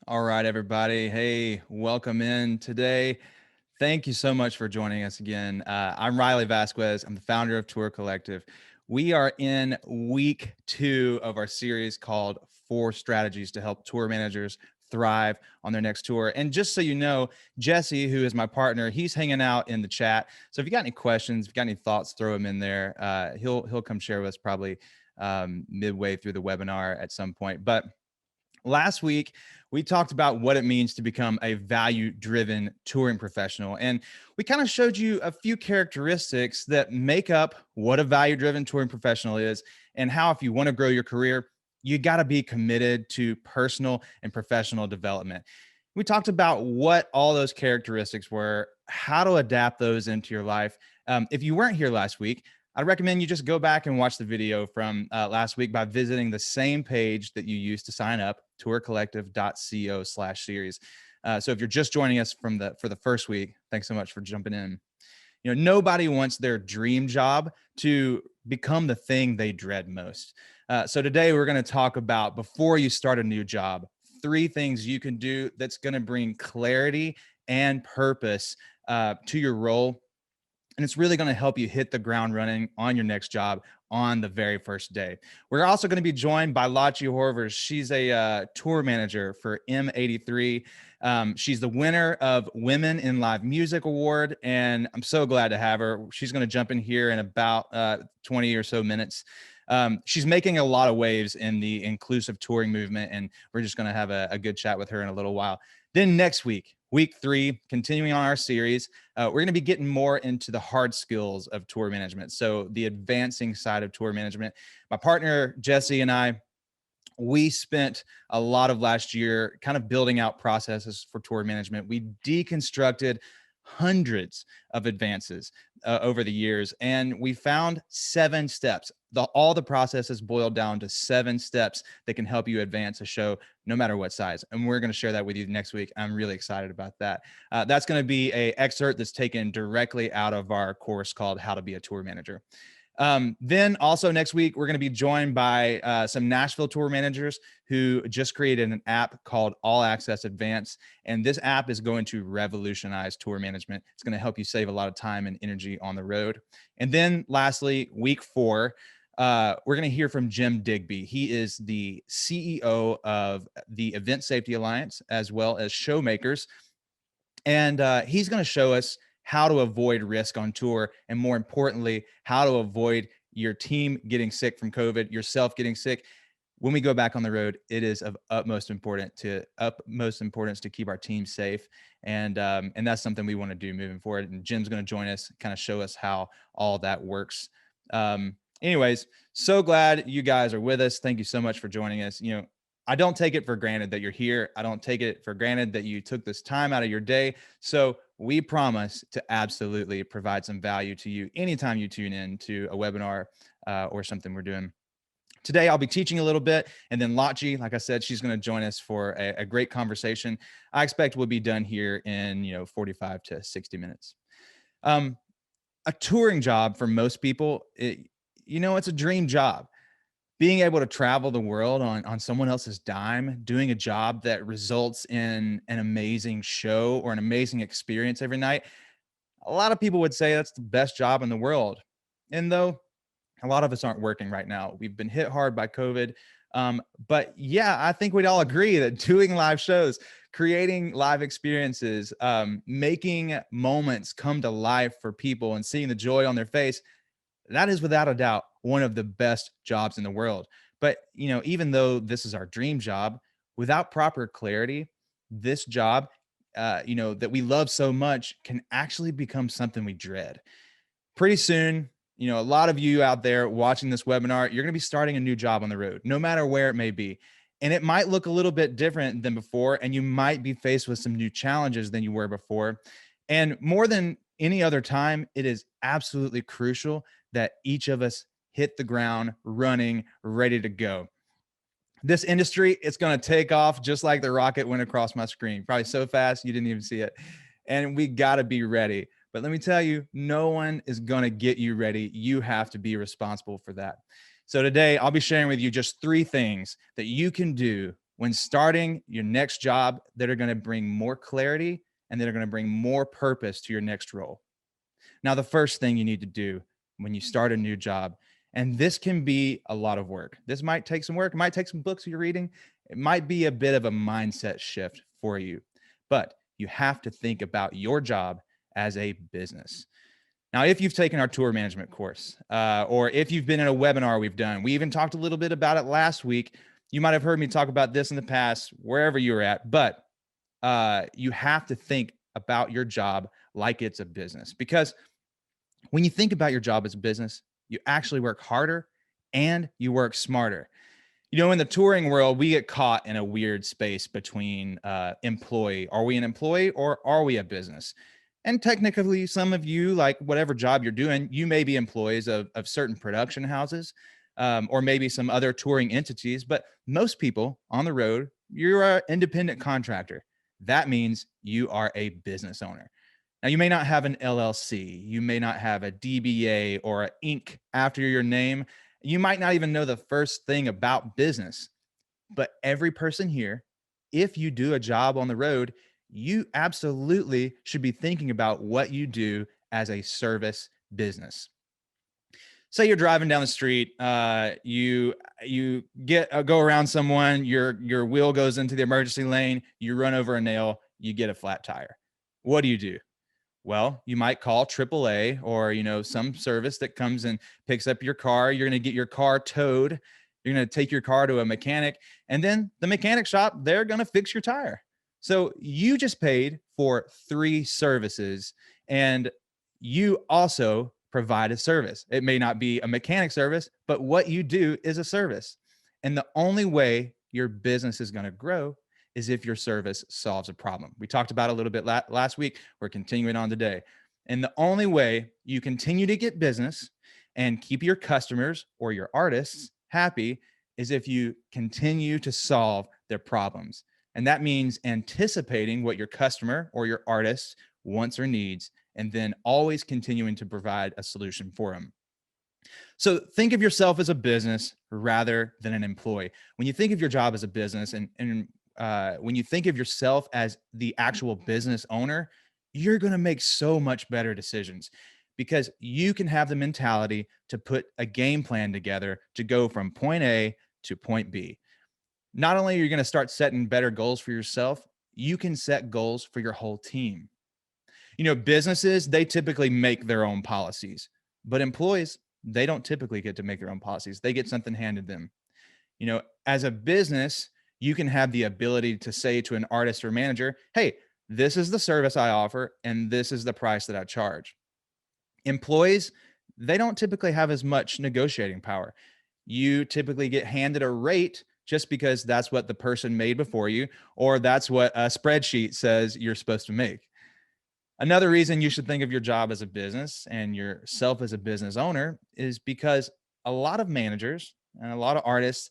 All right, everybody. Hey, welcome in today. Thank you so much for joining us again. I'm Riley Vasquez. I'm the founder of Tour Collective. We are in week 2 of our series called Four Strategies to Help Tour Managers Thrive on Their Next Tour. And just so you know, Jesse, who is my partner, he's hanging out in the chat. So if you got any questions, if you got any thoughts, throw them in there. He'll come share with us probably midway through the webinar at some point. But last week, we talked about what it means to become a value-driven touring professional. And we kind of showed you a few characteristics that make up what a value-driven touring professional is and how, if you want to grow your career, you got to be committed to personal and professional development. We talked about what all those characteristics were, how to adapt those into your life. If you weren't here last week, I'd recommend you just go back and watch the video from last week by visiting the same page that you used to sign up, tourcollective.co/series. So if you're just joining us for the first week, thanks so much for jumping in. You know, nobody wants their dream job to become the thing they dread most. So today we're going to talk about, before you start a new job, 3 things you can do that's going to bring clarity and purpose to your role, and it's really going to help you hit the ground running on your next job on the very first day. We're also going to be joined by Lachi Horvers. She's a tour manager for M83. She's the winner of Women in Live Music Award, and I'm so glad to have her. She's going to jump in here in about 20 or so minutes. She's making a lot of waves in the inclusive touring movement, and we're just going to have a good chat with her in a little while. Then next week, week 3, continuing on our series, we're going to be getting more into the hard skills of tour management. So the advancing side of tour management. My partner, Jesse, and I, we spent a lot of last year kind of building out processes for tour management. We deconstructed hundreds of advances over the years, and we found 7 steps. All the processes boiled down to 7 steps that can help you advance a show no matter what size. And we're going to share that with you next week. I'm really excited about that. That's going to be a excerpt that's taken directly out of our course called How to Be a Tour Manager. Then also next week, we're going to be joined by some Nashville tour managers who just created an app called All Access Advance. And this app is going to revolutionize tour management. It's going to help you save a lot of time and energy on the road. And then lastly, week 4, we're going to hear from Jim Digby. He is the CEO of the Event Safety Alliance, as well as Showmakers. And he's going to show us how to avoid risk on tour, and more importantly, how to avoid your team getting sick from COVID, yourself getting sick. When we go back on the road, it is of utmost importance to keep our team safe, and that's something we want to do moving forward. And Jim's going to join us, kind of show us how all that works. Anyways, so glad you guys are with us. Thank you so much for joining us. You know, I don't take it for granted that you're here. I don't take it for granted that you took this time out of your day. So we promise to absolutely provide some value to you anytime you tune in to a webinar or something we're doing. Today, I'll be teaching a little bit, and then Lachi, like I said, she's going to join us for a great conversation. I expect we'll be done here in 45 to 60 minutes. A touring job for most people, it's a dream job. Being able to travel the world on someone else's dime, doing a job that results in an amazing show or an amazing experience every night, a lot of people would say that's the best job in the world. And though a lot of us aren't working right now, we've been hit hard by COVID. But yeah, I think we'd all agree that doing live shows, creating live experiences, making moments come to life for people and seeing the joy on their face, that is without a doubt one of the best jobs in the world. But, even though this is our dream job, without proper clarity, this job, that we love so much can actually become something we dread. Pretty soon, a lot of you out there watching this webinar, you're going to be starting a new job on the road, no matter where it may be. And it might look a little bit different than before, and you might be faced with some new challenges than you were before. And more than any other time, it is absolutely crucial that each of us hit the ground running, ready to go. This industry, it's going to take off just like the rocket went across my screen, probably so fast you didn't even see it. And we got to be ready. But let me tell you, no one is going to get you ready. You have to be responsible for that. So today, I'll be sharing with you just 3 things that you can do when starting your next job that are going to bring more clarity and that are going to bring more purpose to your next role. Now, the first thing you need to do when you start a new job, and this can be a lot of work. This might take some work. It might take some books you're reading. It might be a bit of a mindset shift for you, but you have to think about your job as a business. Now, if you've taken our tour management course, or if you've been in a webinar we've done, we even talked a little bit about it last week. You might have heard me talk about this in the past, wherever you were at, but you have to think about your job like it's a business, because when you think about your job as a business, you actually work harder and you work smarter. In the touring world, we get caught in a weird space between employee. Are we an employee or are we a business? And technically, some of you, like whatever job you're doing, you may be employees of certain production houses, or maybe some other touring entities. But most people on the road, you're an independent contractor. That means you are a business owner. Now, you may not have an LLC, you may not have a DBA or an Inc. after your name. You might not even know the first thing about business, but every person here, if you do a job on the road, you absolutely should be thinking about what you do as a service business. Say you're driving down the street, you get go around someone, your wheel goes into the emergency lane, you run over a nail, you get a flat tire. What do? Well, you might call AAA or, some service that comes and picks up your car. You're going to get your car towed. You're going to take your car to a mechanic, and then the mechanic shop, they're going to fix your tire. So you just paid for 3 services, and you also provide a service. It may not be a mechanic service, but what you do is a service. And the only way your business is going to grow is if your service solves a problem. We talked about it a little bit last week. We're continuing on today. And the only way you continue to get business and keep your customers or your artists happy is if you continue to solve their problems. And that means anticipating what your customer or your artist wants or needs, and then always continuing to provide a solution for them. So think of yourself as a business rather than an employee. When you think of your job as a business, and when you think of yourself as the actual business owner, you're going to make so much better decisions, because you can have the mentality to put a game plan together to go from point A to point B. Not only are you going to start setting better goals for yourself, you can set goals for your whole team. Businesses, they typically make their own policies, but employees, they don't typically get to make their own policies. They get something handed them. As a business, you can have the ability to say to an artist or manager, hey, this is the service I offer, and this is the price that I charge. Employees, they don't typically have as much negotiating power. You typically get handed a rate just because that's what the person made before you, or that's what a spreadsheet says you're supposed to make. Another reason you should think of your job as a business and yourself as a business owner is because a lot of managers and a lot of artists,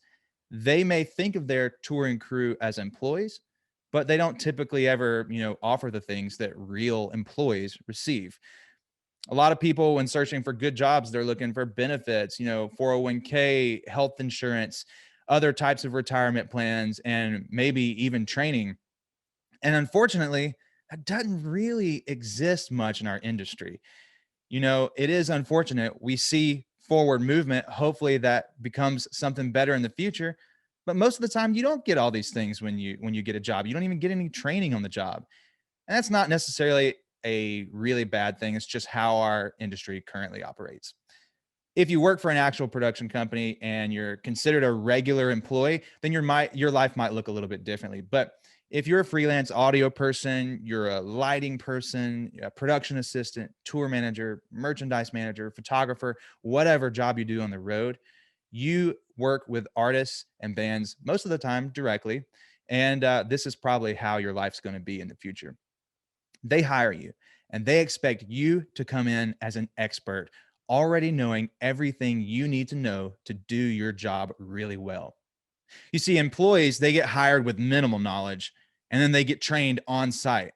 they may think of their touring crew as employees, but they don't typically ever, offer the things that real employees receive. A lot of people, when searching for good jobs, they're looking for benefits, 401k, health insurance, other types of retirement plans, and maybe even training. And unfortunately, that doesn't really exist much in our industry. It is unfortunate. We see forward movement. Hopefully that becomes something better in the future. But most of the time, you don't get all these things when you get a job. You don't even get any training on the job. And that's not necessarily a really bad thing. It's just how our industry currently operates. If you work for an actual production company and you're considered a regular employee, then your life might look a little bit differently. But if you're a freelance audio person, you're a lighting person, a production assistant, tour manager, merchandise manager, photographer, whatever job you do on the road, you work with artists and bands most of the time directly. And this is probably how your life's going to be in the future. They hire you and they expect you to come in as an expert, already knowing everything you need to know to do your job really well. You see, employees, they get hired with minimal knowledge and then they get trained on site.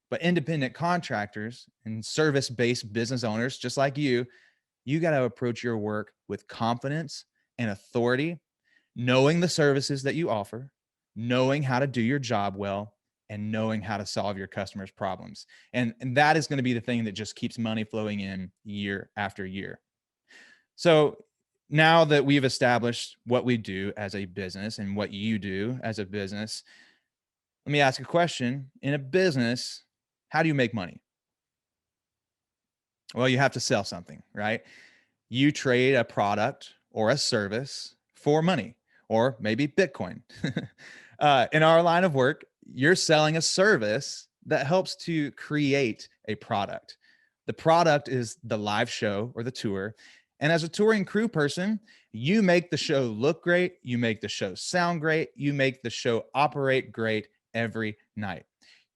But independent contractors and service-based business owners, just like you got to approach your work with confidence and authority, knowing the services that you offer, knowing how to do your job well and knowing how to solve your customers' problems. And that is going to be the thing that just keeps money flowing in year after year. So now that we've established what we do as a business and what you do as a business, let me ask a question. In a business, how do you make money? Well, you have to sell something, right? You trade a product or a service for money, or maybe Bitcoin. In our line of work, you're selling a service that helps to create a product. The product is the live show or the tour. And as a touring crew person, you make the show look great. You make the show sound great. You make the show operate great every night.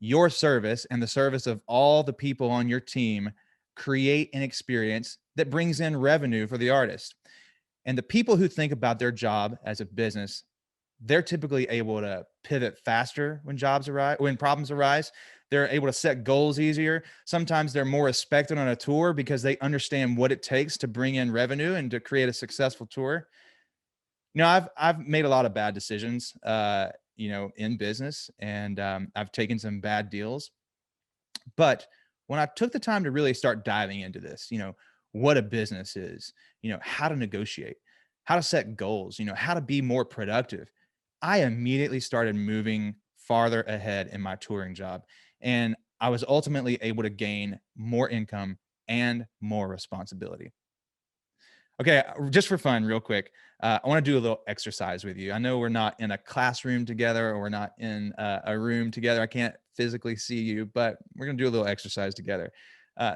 Your service and the service of all the people on your team create an experience that brings in revenue for the artist. And the people who think about their job as a business, they're typically able to pivot faster when problems arise. They're able to set goals easier. Sometimes they're more respected on a tour because they understand what it takes to bring in revenue and to create a successful tour. I've made a lot of bad decisions, in business, and I've taken some bad deals. But when I took the time to really start diving into this, what a business is, how to negotiate, how to set goals, how to be more productive, I immediately started moving farther ahead in my touring job. And I was ultimately able to gain more income and more responsibility. Okay, just for fun, real quick, I want to do a little exercise with you. I know we're not in a classroom together, or we're not in a room together. I can't physically see you, but we're going to do a little exercise together.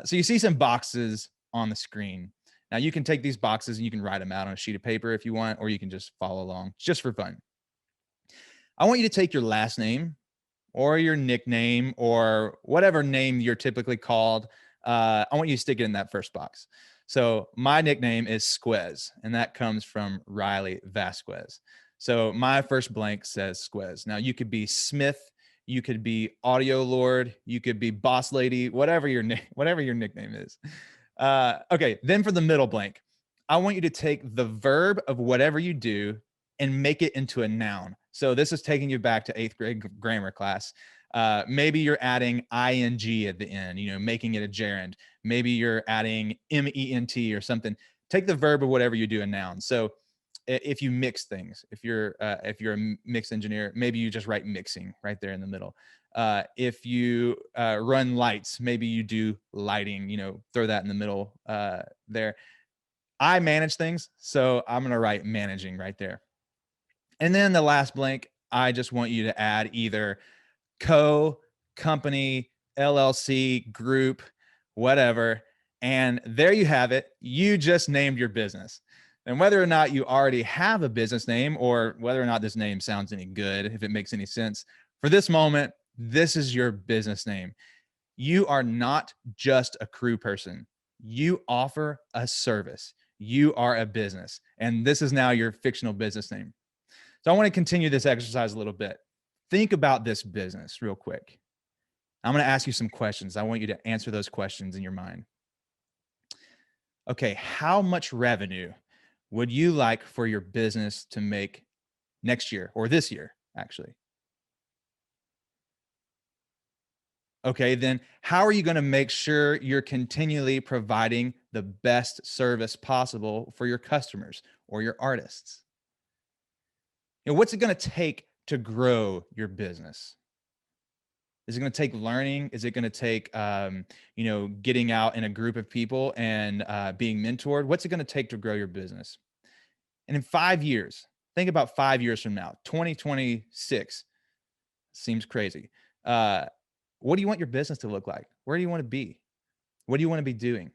So you see some boxes on the screen. Now you can take these boxes and you can write them out on a sheet of paper if you want, or you can just follow along just for fun. I want you to take your last name or your nickname or whatever name you're typically called. I want you to stick it in that first box. So my nickname is Squez, and that comes from Riley Vasquez. So my first blank says Squez. Now you could be Smith, you could be Audio Lord, you could be Boss Lady, whatever your nickname is. Okay, then for the middle blank, I want you to take the verb of whatever you do and make it into a noun. So this is taking you back to 8th grade grammar class. Maybe you're adding ing at the end, making it a gerund. Maybe you're adding ment or something. Take the verb of whatever you do a noun. So if you mix things, if you're a mix engineer, maybe you just write mixing right there in the middle. If you run lights, maybe you do lighting, throw that in the middle there. I manage things, so I'm going to write managing right there. And then the last blank, I just want you to add either company, LLC, group, whatever. And there you have it. You just named your business. And whether or not you already have a business name, or whether or not this name sounds any good, if it makes any sense, for this moment, this is your business name. You are not just a crew person. You offer a service. You are a business. And this is now your fictional business name. So I want to continue this exercise a little bit. Think about this business real quick. I'm going to ask you some questions. I want you to answer those questions in your mind. Okay, how much revenue would you like for your business to make next year, or this year, actually? Okay, then how are you going to make sure you're continually providing the best service possible for your customers or your artists? What's it going to take to grow your business? Is it going to take learning? Is it going to take, getting out in a group of people and being mentored? What's it going to take to grow your business? And in 5 years, think about 5 years from now, 2026 seems crazy. What do you want your business to look like? Where do you want to be? What do you want to be doing?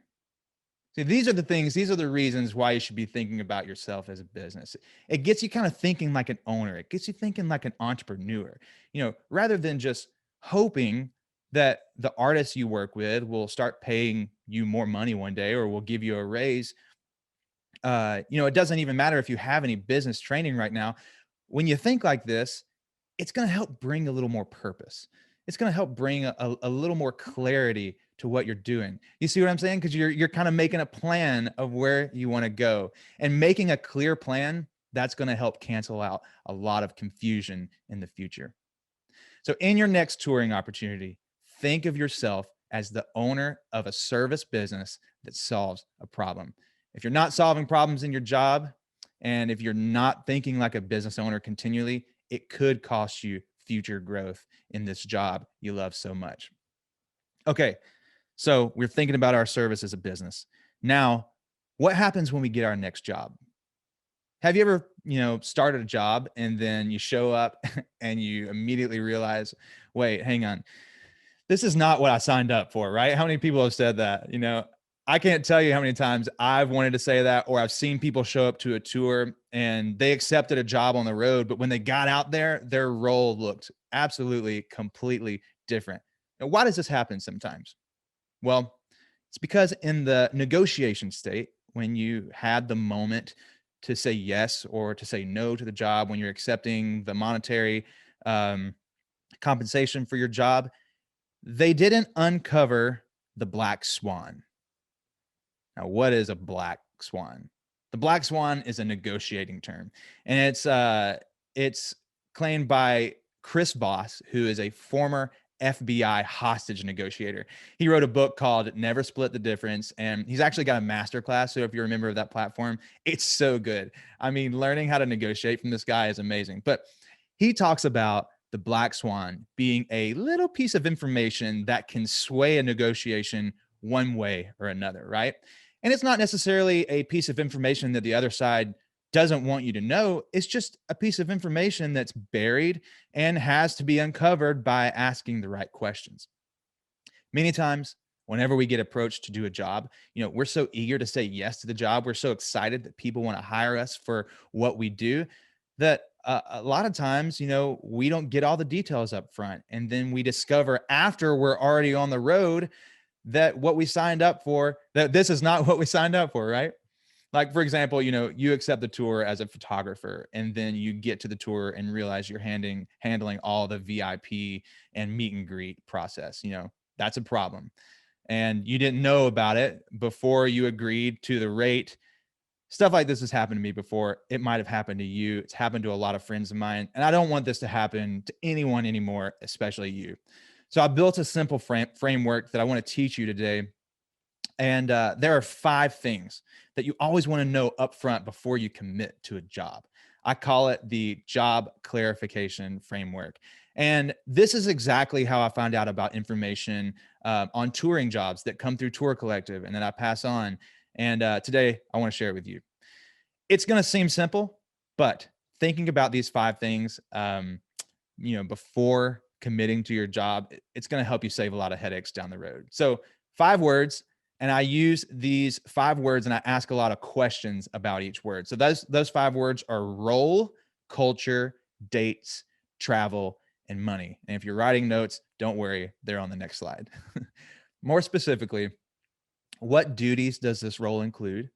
See, these are the reasons why you should be thinking about yourself as a business. It gets you kind of thinking like an owner. It gets you thinking like an entrepreneur, rather than just hoping that the artists you work with will start paying you more money one day or will give you a raise. It doesn't even matter if you have any business training right now. When you think like this, it's going to help bring a little more purpose. It's going to help bring a little more clarity to what you're doing. You see what I'm saying? Because you're kind of making a plan of where you want to go, and making a clear plan That's going to help cancel out a lot of confusion in the future. So, in your next touring opportunity, think of yourself as the owner of a service business that solves a problem. If you're not solving problems in your job, and if you're not thinking like a business owner continually, it could cost you future growth in this job you love so much. Okay, so we're thinking about our service as a business. Now, what happens when we get our next job? Have you ever, started a job and then you show up and you immediately realize, wait, hang on, this is not what I signed up for, right? How many people have said that? I can't tell you how many times I've wanted to say that, or I've seen people show up to a tour and they accepted a job on the road, but when they got out there, their role looked absolutely, completely different. Now, why does this happen sometimes? Well, it's because in the negotiation state, when you had the moment to say yes or to say no to the job, when you're accepting the monetary um, compensation for your job, they didn't uncover the black swan. Now, what is a black swan? The black swan is a negotiating term, and it's claimed by Chris Voss, who is a former FBI hostage negotiator. He wrote a book called Never Split the Difference, and he's actually got a master class. So if you're a member of that platform, it's so good. I mean, learning how to negotiate from this guy is amazing. But he talks about the black swan being a little piece of information that can sway a negotiation one way or another, right? And it's not necessarily a piece of information that the other side doesn't want you to know. It's just a piece of information that's buried and has to be uncovered by asking the right questions. Many times, whenever we get approached to do a job, we're so eager to say yes to the job. We're so excited that people want to hire us for what we do that a lot of times, we don't get all the details up front. And then we discover after we're already on the road that what we signed up for, that this is not what we signed up for, right? Like, for example, you accept the tour as a photographer, and then you get to the tour and realize you're handling all the VIP and meet and greet process. That's a problem. And you didn't know about it before you agreed to the rate. Stuff like this has happened to me before. It might have happened to you. It's happened to a lot of friends of mine. And I don't want this to happen to anyone anymore, especially you. So I built a simple framework that I want to teach you today. And there are 5 things that you always want to know up front before you commit to a job. I call it the job clarification framework. And this is exactly how I find out about information on touring jobs that come through Tour Collective and that I pass on. And today I want to share it with you. It's going to seem simple, but thinking about these 5 things, before committing to your job, it's going to help you save a lot of headaches down the road. So 5 words. And I use these 5 words and I ask a lot of questions about each word. So those 5 words are role, culture, dates, travel, and money. And if you're writing notes, don't worry, they're on the next slide. More specifically, what duties does this role include?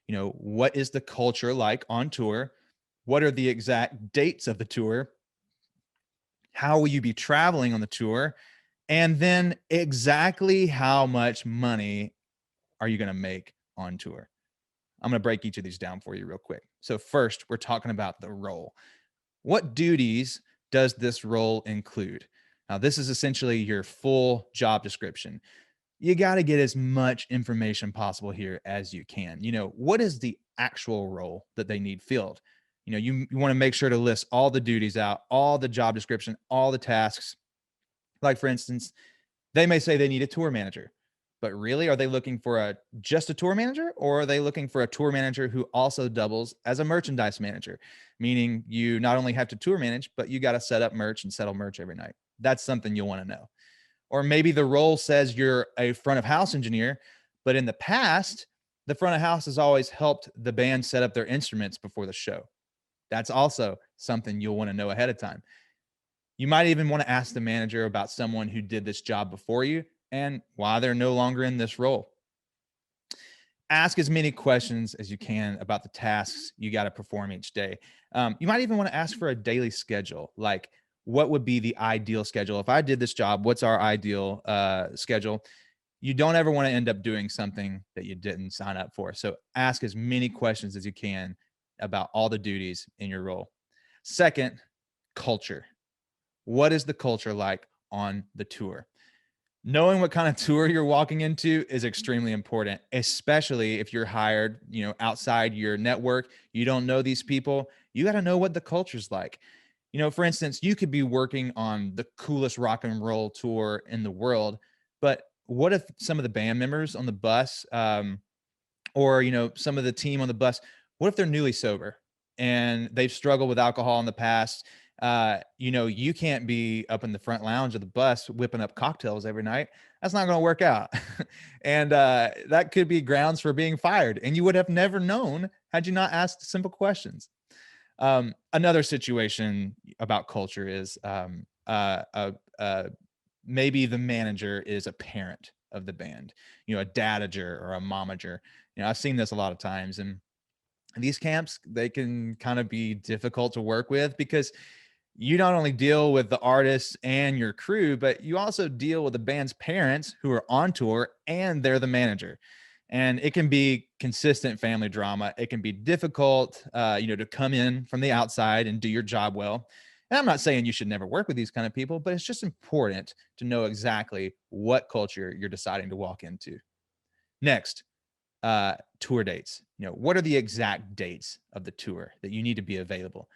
What is the culture like on tour? What are the exact dates of the tour? How will you be traveling on the tour? And then exactly how much money are you going to make on tour? I'm going to break each of these down for you real quick. So first, we're talking about the role. What duties does this role include? Now, this is essentially your full job description. You got to get as much information possible here as you can. What is the actual role that they need filled? You want to make sure to list all the duties out, all the job description, all the tasks. Like, for instance, they may say they need a tour manager. But really, are they looking for just a tour manager, or are they looking for a tour manager who also doubles as a merchandise manager? Meaning you not only have to tour manage, but you got to set up merch and settle merch every night. That's something you'll want to know. Or maybe the role says you're a front of house engineer, but in the past, the front of house has always helped the band set up their instruments before the show. That's also something you'll want to know ahead of time. You might even want to ask the manager about someone who did this job before you and why they're no longer in this role. Ask as many questions as you can about the tasks you got to perform each day. You might even want to ask for a daily schedule, like what would be the ideal schedule? If I did this job, what's our ideal schedule? You don't ever want to end up doing something that you didn't sign up for. So ask as many questions as you can about all the duties in your role. Second, culture. What is the culture like on the tour? Knowing what kind of tour you're walking into is extremely important, especially if you're hired, outside your network, you don't know these people, you got to know what the culture's like. For instance, you could be working on the coolest rock and roll tour in the world, but what if some of the band members on the bus, or some of the team on the bus, what if they're newly sober and they've struggled with alcohol in the past? You can't be up in the front lounge of the bus whipping up cocktails every night. That's not going to work out. And that could be grounds for being fired, and you would have never known had you not asked simple questions. Another situation about culture is maybe the manager is a parent of the band, a dadager or a momager. I've seen this a lot of times, and these camps, they can kind of be difficult to work with because you not only deal with the artists and your crew, but you also deal with the band's parents who are on tour and they're the manager. And it can be consistent family drama. It can be difficult, to come in from the outside and do your job well. And I'm not saying you should never work with these kind of people, but it's just important to know exactly what culture you're deciding to walk into. Next, tour dates. What are the exact dates of the tour that you need to be available?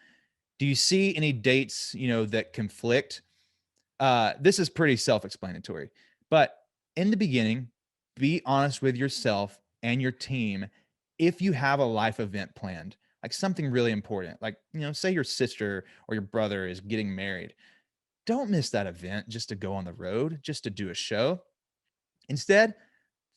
Do you see any dates, that conflict? This is pretty self-explanatory, but in the beginning, be honest with yourself and your team. If you have a life event planned, like something really important, like, say your sister or your brother is getting married, don't miss that event just to go on the road, just to do a show. Instead,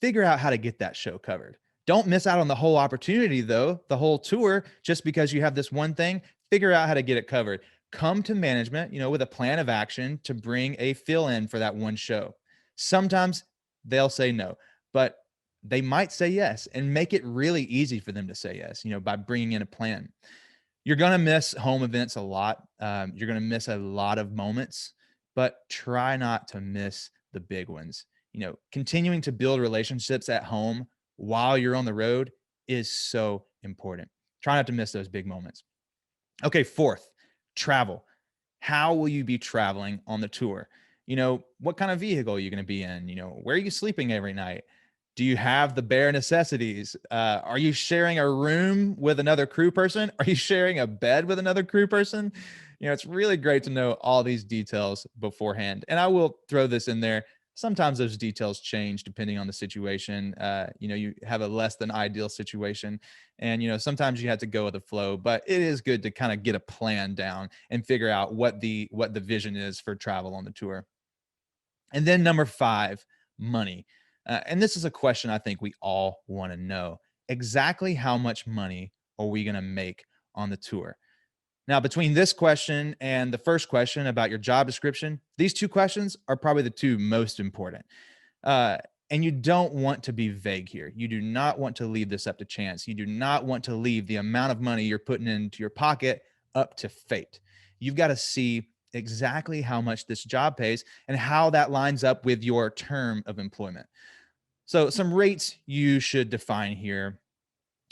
figure out how to get that show covered. Don't miss out on the whole opportunity, though, the whole tour, just because you have this one thing. Figure out how to get it covered. Come to management, with a plan of action to bring a fill in for that one show. Sometimes they'll say no, but they might say yes, and make it really easy for them to say yes, by bringing in a plan. You're going to miss home events a lot. You're going to miss a lot of moments, but try not to miss the big ones. Continuing to build relationships at home while you're on the road is so important. Try not to miss those big moments. Okay, fourth, travel. How will you be traveling on the tour? What kind of vehicle are you going to be in? Where are you sleeping every night? Do you have the bare necessities? Are you sharing a room with another crew person? Are you sharing a bed with another crew person? It's really great to know all these details beforehand. And I will throw this in there. Sometimes those details change depending on the situation. You have a less than ideal situation, and sometimes you have to go with the flow. But it is good to kind of get a plan down and figure out what the vision is for travel on the tour. And then number 5, money. And this is a question I think we all want to know. Exactly how much money are we going to make on the tour? Now, between this question and the first question about your job description, these two questions are probably the two most important. Uh, and you don't want to be vague here. You do not want to leave this up to chance. You do not want to leave the amount of money you're putting into your pocket up to fate. You've got to see exactly how much this job pays and how that lines up with your term of employment. So, some rates you should define here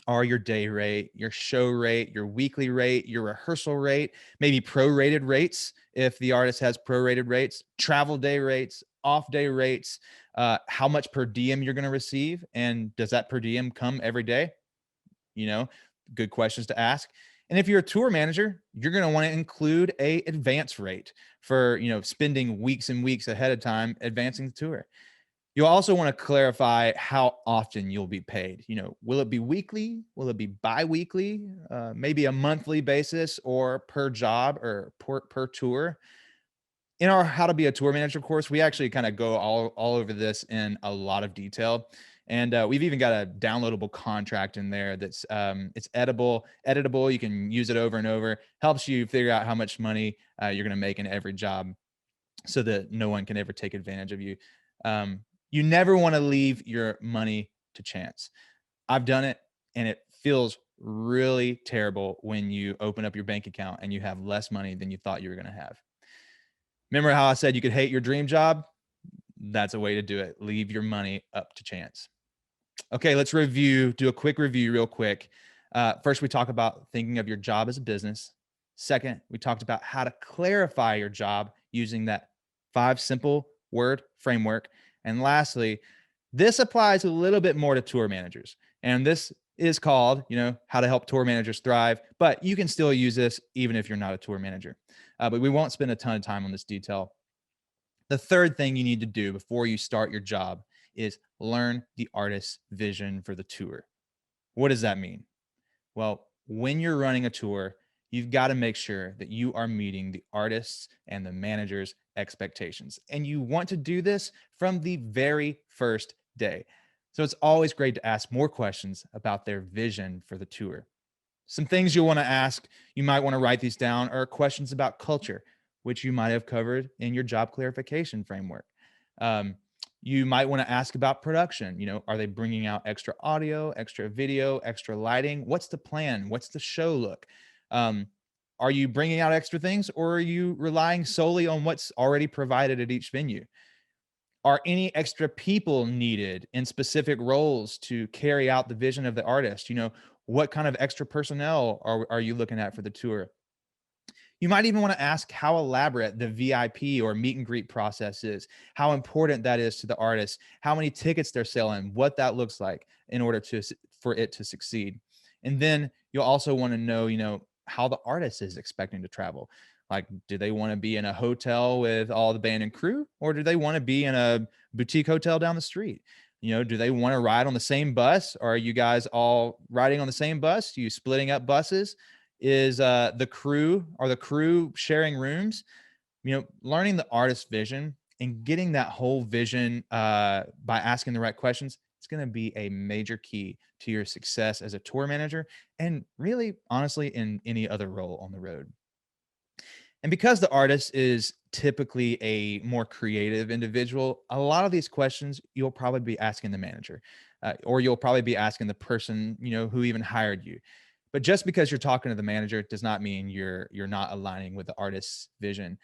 are your day rate, your show rate, your weekly rate, your rehearsal rate, maybe prorated rates if the artist has prorated rates, travel day rates, off day rates, how much per diem you're going to receive, and does that per diem come every day? You know, good questions to ask. And if you're a tour manager, you're going to want to include a advance rate for, spending weeks and weeks ahead of time advancing the tour. You'll also want to clarify how often you'll be paid. Will it be weekly? Will it be bi-weekly? Maybe a monthly basis, or per job, or per tour? In our How to Be a Tour Manager course, we actually kind of go all over this in a lot of detail. And we've even got a downloadable contract in there that's it's editable. You can use it over and over. Helps you figure out how much money you're going to make in every job, so that no one can ever take advantage of you. You never want to leave your money to chance. I've done it, and it feels really terrible when you open up your bank account and you have less money than you thought you were going to have. Remember how I said you could hate your dream job? That's a way to do it. Leave your money up to chance. Okay, let's do a quick review real quick. First, we talk about thinking of your job as a business. Second, we talked about how to clarify your job using that 5 simple word framework. And lastly, this applies a little bit more to tour managers. And this is called, how to help tour managers thrive, but you can still use this even if you're not a tour manager. But we won't spend a ton of time on this detail. The third thing you need to do before you start your job is learn the artist's vision for the tour. What does that mean? Well, when you're running a tour, you've got to make sure that you are meeting the artists and the manager's expectations. And you want to do this from the very first day. So it's always great to ask more questions about their vision for the tour. Some things you'll want to ask, you might want to write these down, are questions about culture, which you might have covered in your job clarification framework. You might want to ask about production. Are they bringing out extra audio, extra video, extra lighting? What's the plan? What's the show look? Are you bringing out extra things, or are you relying solely on what's already provided at each venue? Are any extra people needed in specific roles to carry out the vision of the artist? What kind of extra personnel are you looking at for the tour? You might even want to ask how elaborate the VIP or meet and greet process is, how important that is to the artist, how many tickets they're selling, what that looks like in order for it to succeed. And then you'll also want to know, how the artist is expecting to travel. Like, do they want to be in a hotel with all the band and crew, or do they want to be in a boutique hotel down the street? Do they want to ride on the same bus? Or are you guys all riding on the same bus? You splitting up buses? Is the crew sharing rooms? Learning the artist's vision and getting that whole vision by asking the right questions, it's going to be a major key to your success as a tour manager, and really, honestly, in any other role on the road. And because the artist is typically a more creative individual, a lot of these questions you'll probably be asking the manager, or you'll probably be asking the person, who even hired you. But just because you're talking to the manager does not mean you're not aligning with the artist's vision.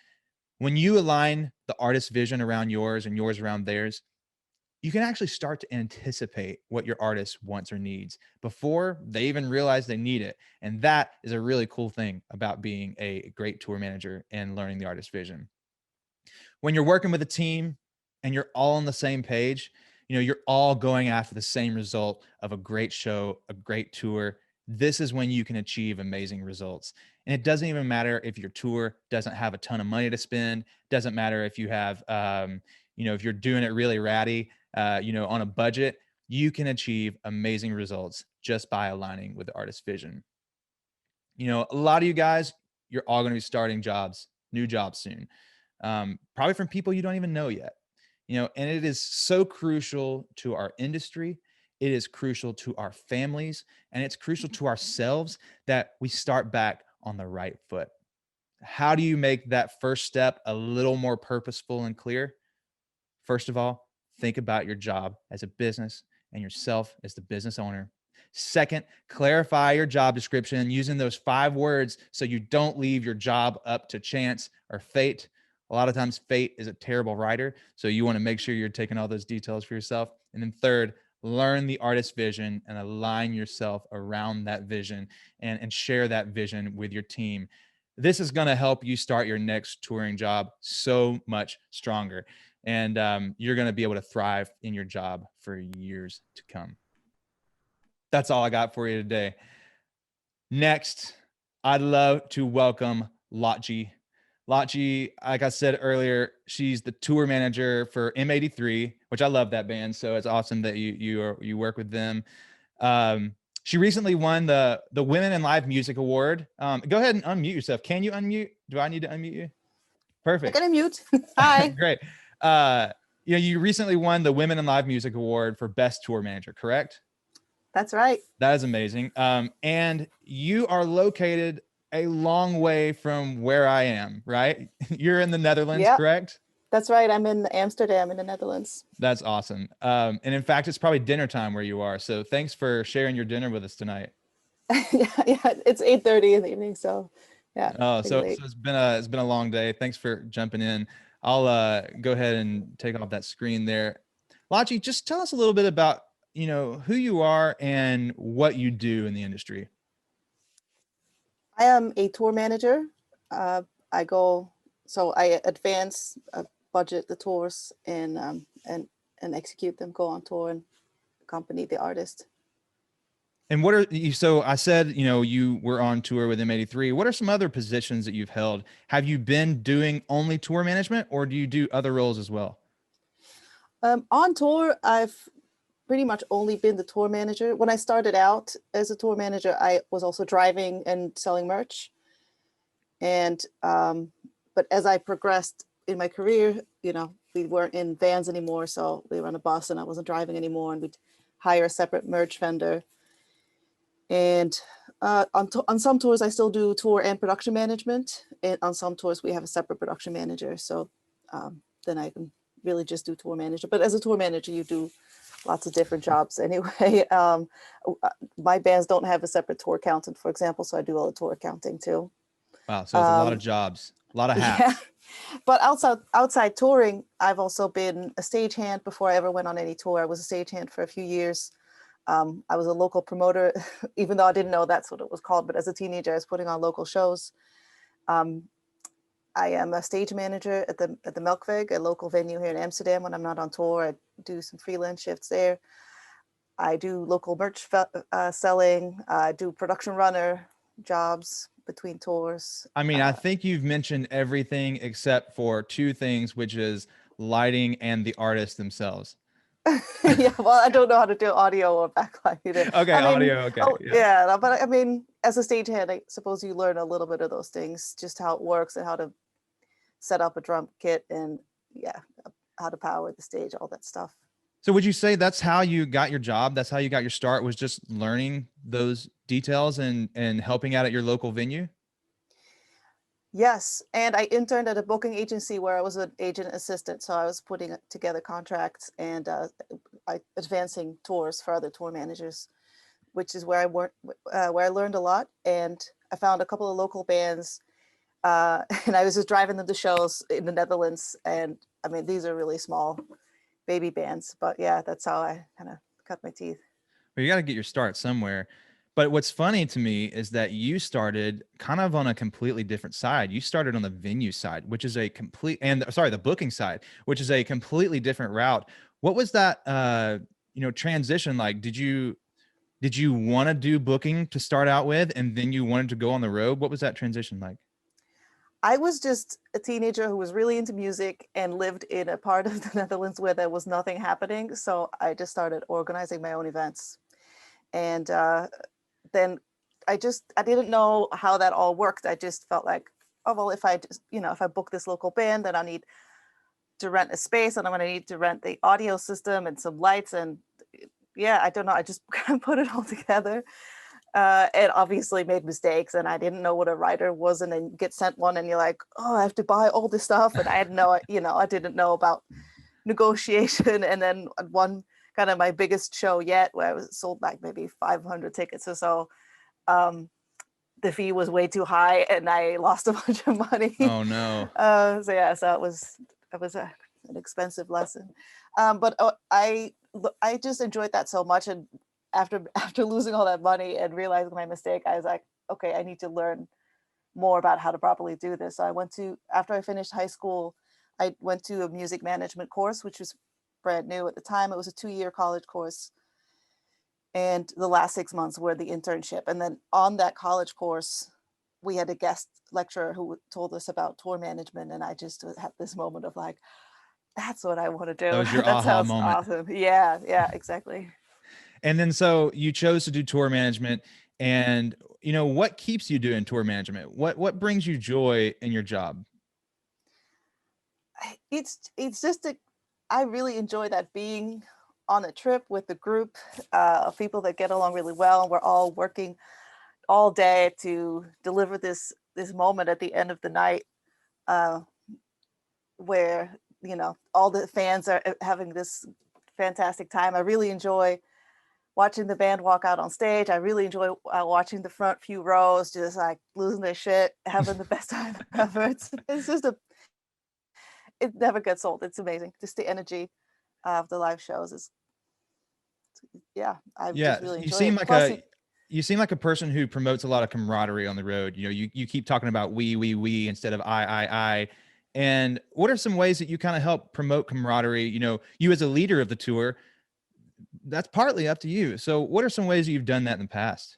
When you align the artist's vision around yours and yours around theirs, you can actually start to anticipate what your artist wants or needs before they even realize they need it. And that is a really cool thing about being a great tour manager and learning the artist's vision. When you're working with a team and you're all on the same page, you're all going after the same result of a great show, a great tour. This is when you can achieve amazing results. And it doesn't even matter if your tour doesn't have a ton of money to spend. Doesn't matter if you have, if you're doing it really ratty, on a budget. You can achieve amazing results just by aligning with the artist's vision. A lot of you guys, you're all going to be starting new jobs soon, probably from people you don't even know yet. And it is so crucial to our industry. It is crucial to our families, and it's crucial to ourselves that we start back on the right foot. How do you make that first step a little more purposeful and clear? First of all, think about your job as a business and yourself as the business owner. Second, clarify your job description using those 5 words so you don't leave your job up to chance or fate. A lot of times fate is a terrible writer, so you want to make sure you're taking all those details for yourself. And then third, learn the artist's vision and align yourself around that vision and share that vision with your team. This is going to help you start your next touring job so much stronger. And you're going to be able to thrive in your job for years to come. That's all I got for you today. Next, I'd love to welcome Lotji. Lotji, like I said earlier, she's the tour manager for M83, which I love that band. So it's awesome that you work with them. She recently won the Women in Live Music Award. Go ahead and unmute yourself. Can you unmute? Do I need to unmute you? Perfect. I can unmute. Hi. Great. You recently won the Women in Live Music Award for Best Tour Manager, correct? That's right. That is amazing. And you are located a long way from where I am, right? You're in the Netherlands, Yep. correct? That's right. I'm in Amsterdam in the Netherlands. That's awesome. And in fact, it's probably dinner time where you are. So thanks for sharing your dinner with us tonight. yeah, it's 8:30 in the evening, so yeah. Oh, so it's been a long day. Thanks for jumping in. I'll go ahead and take off that screen there. Lotji, just tell us a little bit about who you are and what you do in the industry. I am a tour manager. Uh, I go, so I advance, budget the tours and execute them, go on tour and accompany the artist. And what are you? So I said, you were on tour with M83. What are some other positions that you've held? Have you been doing only tour management, or do you do other roles as well? On tour, I've pretty much only been the tour manager. When I started out as a tour manager, I was also driving and selling merch. And but as I progressed in my career, we weren't in vans anymore, so we were on a bus, and I wasn't driving anymore, and we'd hire a separate merch vendor. And on some tours, I still do tour and production management, and on some tours, we have a separate production manager. So then I can really just do tour manager. But as a tour manager, you do lots of different jobs anyway. My bands don't have a separate tour accountant, for example, so I do all the tour accounting too. Wow. So it's a lot of jobs, a lot of Yeah, hats. but outside touring, I've also been a stagehand before I ever went on any tour. I was a stagehand for a few years. I was a local promoter, even though I didn't know that's what it was called. But as a teenager, I was putting on local shows. Um, I am a stage manager at the Melkweg, a local venue here in Amsterdam. When I'm not on tour, I do some freelance shifts there. I do local merch selling. I do production runner jobs between tours. I mean, I think you've mentioned everything except for two things, which is lighting and the artists themselves. Yeah, well, I don't know how to do audio or backlight either. Okay, I mean, audio. Okay, oh yeah. yeah, no, but I mean, as a stagehand, I suppose you learn a little bit of those things, just how it works and how to set up a drum kit and yeah, how to power the stage, all that stuff. So would you say that's how you got your job? That's how you got your start, was just learning those details and helping out at your local venue? Yes, and I interned at a booking agency where I was an agent assistant, so I was putting together contracts and advancing tours for other tour managers, which is where where I learned a lot. And I found a couple of local bands, and I was just driving them to shows in the Netherlands. And I mean, these are really small baby bands, but yeah, that's how I kind of cut my teeth. Well, you got to get your start somewhere. But what's funny to me is that you started kind of on a completely different side. You started on the venue side, which is a complete, and sorry, the booking side, which is a completely different route. What was that transition like? Did you want to do booking to start out with, and then you wanted to go on the road? What was that transition like? I was just a teenager who was really into music and lived in a part of the Netherlands where there was nothing happening. So I just started organizing my own events. And then I didn't know how that all worked. I just felt like, oh, well, if I just, if I book this local band, then I need to rent a space and I'm going to need to rent the audio system and some lights. And yeah, I don't know. I just kind of put it all together. And obviously made mistakes and I didn't know what a writer was, and then you get sent one and you're like, oh, I have to buy all this stuff. And I had no, I didn't know about negotiation. And then one kind of my biggest show yet where I was sold like maybe 500 tickets or so. The fee was way too high and I lost a bunch of money. Oh no. So yeah, so it was an expensive lesson. But I just enjoyed that so much. And after losing all that money and realizing my mistake, I was like, okay, I need to learn more about how to properly do this. So after I finished high school, I went to a music management course, which was brand new at the time. It was a 2-year college course. And the last 6 months were the internship. And then on that college course, we had a guest lecturer who told us about tour management. And I just had this moment of like, that's what I want to That do. was your That aha sounds moment. awesome. Yeah, exactly. And then so you chose to do tour management, and what keeps you doing tour management? What brings you joy in your job? It's just I really enjoy that being on a trip with a group of people that get along really well, and we're all working all day to deliver this moment at the end of the night, uh, where all the fans are having this fantastic time. I really enjoy watching the band walk out on stage. I really enjoy watching the front few rows just like losing their shit, having the best time ever. It's just it never gets old. It's amazing. Just the energy of the live shows is, yeah, I Yeah, just really you enjoy seem it. like Plus, a You seem like a person who promotes a lot of camaraderie on the road. You know, you keep talking about we instead of I. And what are some ways that you kind of help promote camaraderie? You know, you as a leader of the tour, that's partly up to you. So what are some ways that you've done that in the past?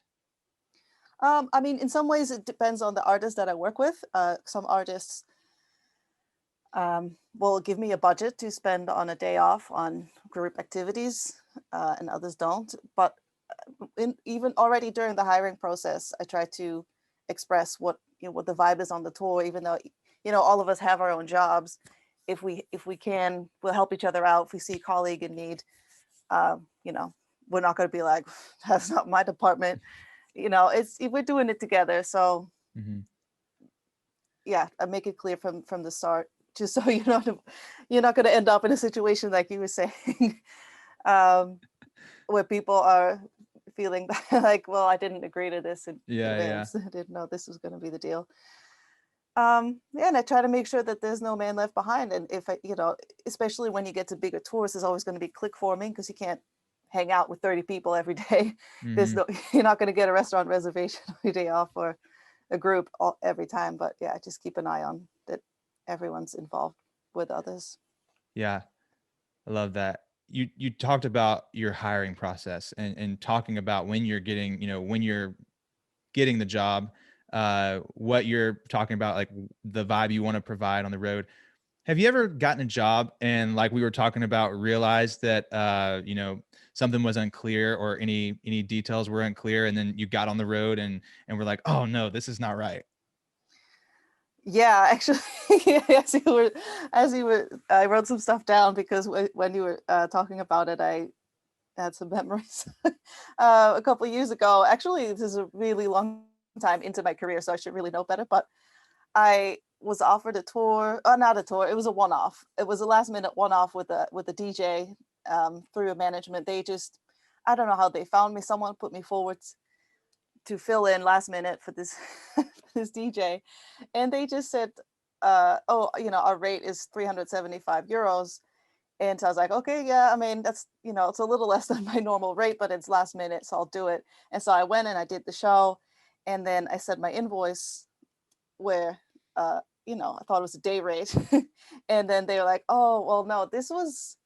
I mean, in some ways, it depends on the artist that I work with. Some artists will give me a budget to spend on a day off on group activities, and others don't. But even already during the hiring process, I try to express what the vibe is on the tour, even though all of us have our own jobs. If we can, we'll help each other out. If we see a colleague in need, uh, you know, we're not going to be like, that's not my department. We're doing it together. So Hmm. yeah, I make it clear from the start, just so you're not going to end up in a situation like you were saying, um, where people are feeling like, well, I didn't agree to this in Yeah, yeah. advance. I didn't know this was going to be the deal. Yeah, and I try to make sure that there's no man left behind. And if especially when you get to bigger tours, there's always going to be click forming because you can't hang out with 30 people every day. There's Hmm. no, you're not going to get a restaurant reservation every day off or a group every time. But yeah, just keep an eye on that everyone's involved with others. Yeah. I love that. You talked about your hiring process and talking about when you're getting, you know, when you're getting the job, what you're talking about, like the vibe you want to provide on the road. Have you ever gotten a job and like we were talking about, realized that you know, something was unclear or any details were unclear, and then you got on the road and we're like, oh no, this is not right. Yeah, actually, as you were, I wrote some stuff down because when you were talking about it, I had some memories. A couple of years ago, actually, this is a really long time into my career, so I should really know better. But I was offered a tour, not a tour. It was a one-off. It was a last-minute one-off with a DJ, through a management. They just, I don't know how they found me. Someone put me forward to fill in last minute for this this DJ, and they just said, "Oh, our rate is 375 euros." And so I was like, "Okay, yeah. I mean, that's it's a little less than my normal rate, but it's last minute, so I'll do it." And so I went and I did the show, and then I sent my invoice where, I thought it was a day rate, and then they were like, "Oh, well, no, this was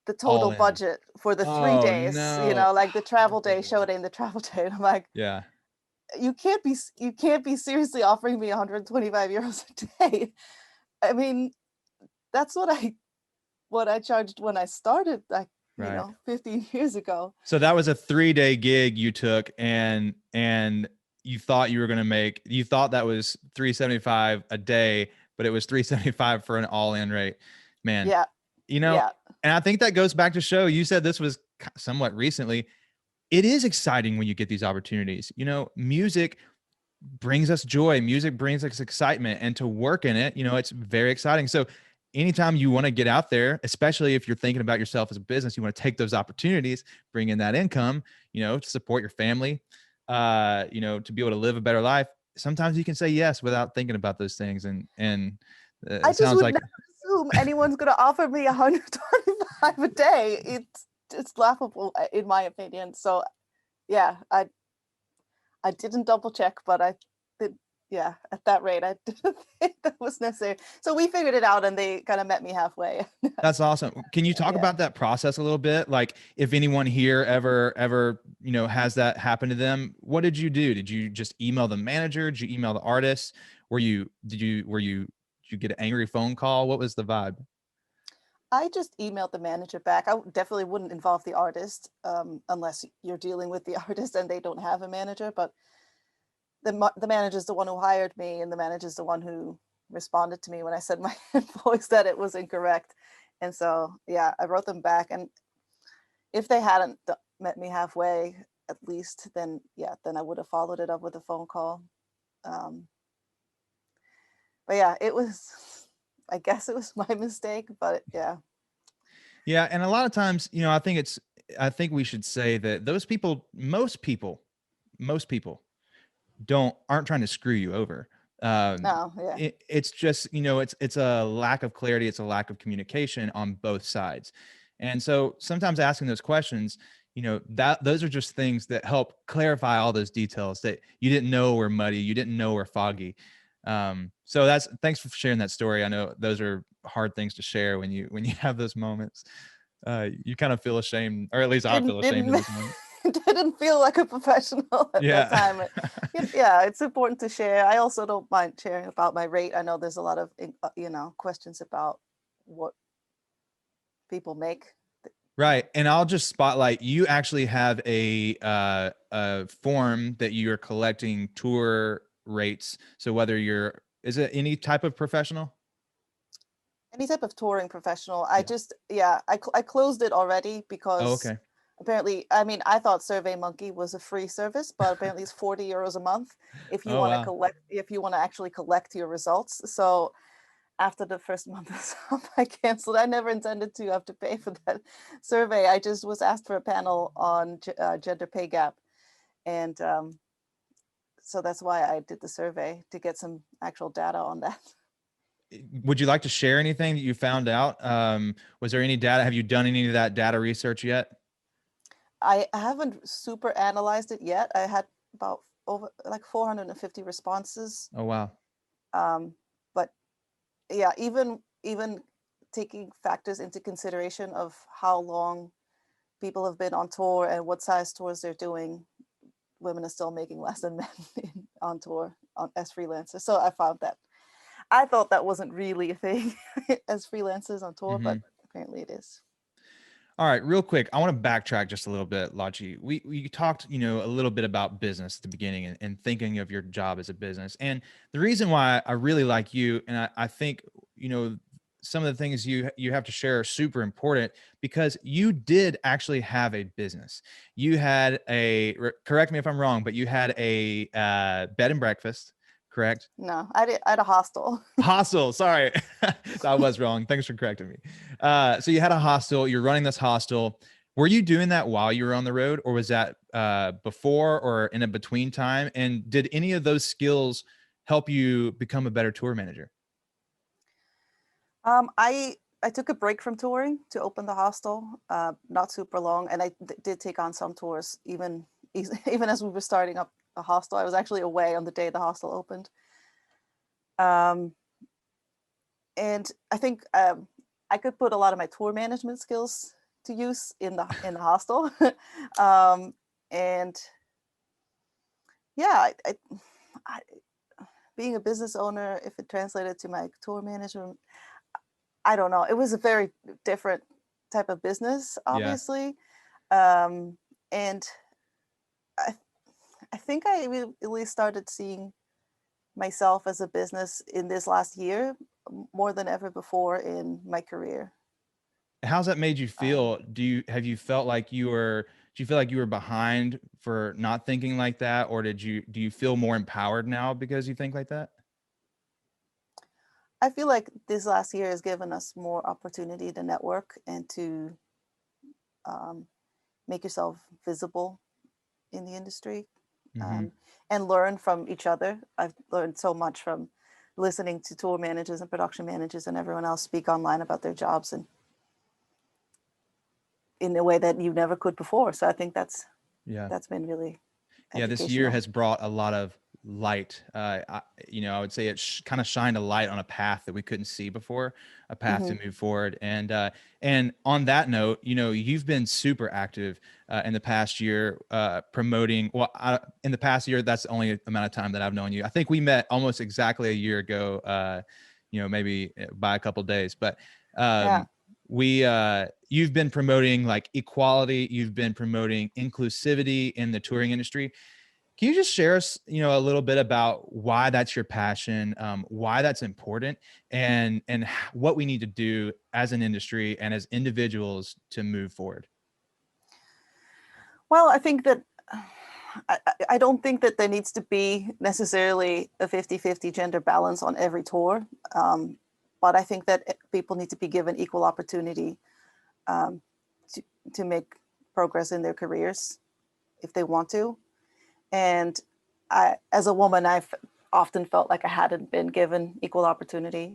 the total All in. budget for the three Oh days, no. like the travel day, show Oh. day, and the travel day." And I'm like, Yeah. you can't be seriously offering me 125 euros a day. I mean, that's what I charged when I started, like, Right. 15 years ago. So that was a 3-day gig you took, and you thought you were gonna make, you thought that was 375 a day, but it was 375 for an all-in rate. Man, Yeah, you know, yeah. and I think that goes back to show, you said this was somewhat recently. It is exciting when you get these opportunities. You know, music brings us joy, music brings us excitement, and to work in it, you know, it's very exciting. So anytime you want to get out there, especially if you're thinking about yourself as a business, you want to take those opportunities, bring in that income, you know, to support your family, you know, to be able to live a better life. Sometimes you can say yes without thinking about those things. And I it just sounds would like, never assume anyone's gonna offer me 125 a day. It's laughable, in my opinion. So yeah, I didn't double check, but I did. Yeah, at that rate, I didn't think that was necessary. So we figured it out, and they kind of met me halfway. that's awesome. Can you talk Yeah. about that process a little bit? Like if anyone here ever, you know, has that happen to them, what did you do? Did you just email the manager? Did you email the artist? Did you get an angry phone call? What was the vibe? I just emailed the manager back. I definitely wouldn't involve the artist, unless you're dealing with the artist and they don't have a manager. But the manager's the one who hired me, and the manager's the one who responded to me when I said my invoice that it was incorrect. And so, yeah, I wrote them back. And if they hadn't met me halfway, at least, then yeah, then I would have followed it up with a phone call. Um, but yeah, it was. I guess it was my mistake, but yeah. Yeah, and a lot of times, you know, I think we should say that those people, most people aren't trying to screw you over. No, yeah. It's just, you know, it's a lack of clarity, it's a lack of communication on both sides. And so sometimes asking those questions, that those are just things that help clarify all those details that you didn't know were muddy, you didn't know were foggy. So thanks for sharing that story. I know those are hard things to share when you have those moments. You kind of feel ashamed, or at least I Didn't feel ashamed in didn't those moments. didn't feel like a professional at that Yeah. time. Yeah, it's important to share. I also don't mind sharing about my rate. I know there's a lot of questions about what people make. Right. And I'll just spotlight, you actually have a form that you're collecting tour rates. So whether is it any type of professional? Any type of touring professional. Yeah. I closed it already Oh, because okay. apparently, I mean, I thought SurveyMonkey was a free service, but apparently it's 40 € a month if you Oh, want to wow. collect, if you want to actually collect your results. So after the first month is up, I canceled. I never intended to have to pay for that survey. I just was asked for a panel on gender pay gap, and so that's why I did the survey, to get some actual data on that. Would you like to share anything that you found out? Was there any data? Have you done any of that data research yet? I haven't super analyzed it yet. I had about over like 450 responses. Oh, wow. But yeah, even taking factors into consideration of how long people have been on tour and what size tours they're doing, women are still making less than men on tour as freelancers. So I found that. I thought that wasn't really a thing as freelancers on tour, but Hmm. apparently it is. All right, real quick, I want to backtrack just a little bit, Lachi. We talked, a little bit about business at the beginning, and thinking of your job as a business. And the reason why I really like you, and I think, some of the things you have to share are super important, because you did actually have a business. You had correct me if I'm wrong, but you had a bed and breakfast, correct? No, I had a hostel. Hostel. Sorry, I was wrong. Thanks for correcting me. So you had a hostel. You're running this hostel. Were you doing that while you were on the road, or was that before or in a between time? And did any of those skills help you become a better tour manager? I took a break from touring to open the hostel, not super long, and I did take on some tours even as we were starting up a hostel. I was actually away on the day the hostel opened, um, and I think I could put a lot of my tour management skills to use in the hostel, and yeah, I, being a business owner, if it translated to my tour management, I don't know. It was a very different type of business, Yeah. obviously. And I, I think I really started seeing myself as a business in this last year more than ever before in my career. How's that made you Um, feel? Have you felt like do you feel like you were behind for not thinking like that, or do you feel more empowered now because you think like that? I feel like this last year has given us more opportunity to network and to um, make yourself visible in the industry, Hmm. um, and learn from each other. I've learned so much from listening to tour managers and production managers and everyone else speak online about their jobs, and in a way that you never could before. So I think Yeah. that's been really Yeah, this year educational. has brought a lot of light. I would say it kind of shined a light on a path that we couldn't see before, a path Hmm. to move forward. And on that note, you've been super active in the past year, promoting. Well, in the past year, that's the only amount of time that I've known you. I think we met almost exactly a year ago. Maybe by a couple of days, but Yeah. um, you've been promoting like equality. You've been promoting inclusivity in the touring industry. Can you just share us, a little bit about why that's your passion, why that's important, and what we need to do as an industry and as individuals to move forward? Well, I think that I don't think that there needs to be necessarily a 50-50 gender balance on every tour. Um, but I think that people need to be given equal opportunity um, to, to make progress in their careers if they want to. And as a woman, I've often felt like I hadn't been given equal opportunity.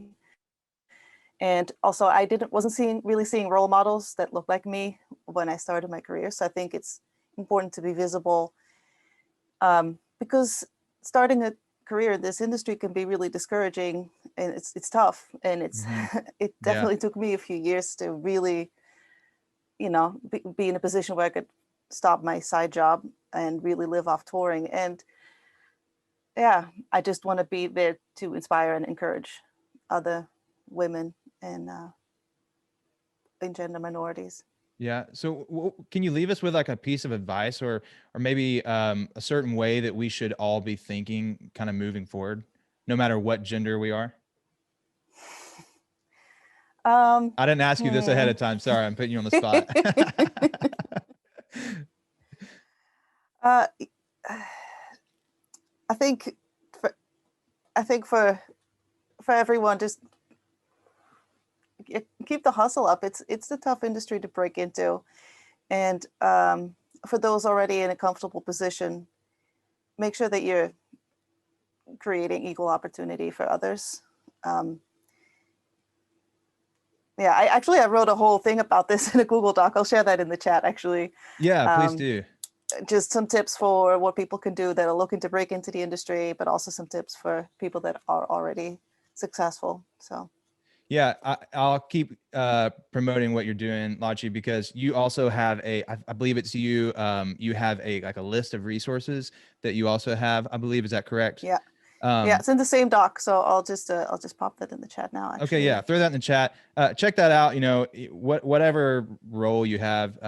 And also wasn't really seeing role models that looked like me when I started my career. So I think it's important to be visible, because starting a career in this industry can be really discouraging, and it's tough, and Mhm. it Yeah. definitely took me a few years to really, be in a position where I could stop my side job and really live off touring. And yeah, I just want to be there to inspire and encourage other women and gender minorities. Yeah. So can you leave us with like a piece of advice or maybe a certain way that we should all be thinking kind of moving forward, no matter what gender we are? Um, I didn't ask you this ahead hmm. of time. Sorry, I'm putting you on the spot. uh, I think for, I think for everyone, just keep the hustle up. It's a tough industry to break into, and for those already in a comfortable position, make sure that you're creating equal opportunity for others. Um, yeah, I wrote a whole thing about this in a Google Doc. I'll share that in the chat, actually. Yeah, please Um, do. just some tips for what people can do that are looking to break into the industry, but also some tips for people that are already successful. So Yeah, I'll keep promoting what you're doing, Lachi, because you also have I believe it's you. You have a like a list of resources that you also have. I believe, is that correct? yeah, yeah, Um, it's in the same doc. So I'll just pop that in the chat now, okay, yeah, actually. throw that in the chat. Check that out. You know, whatever role you have,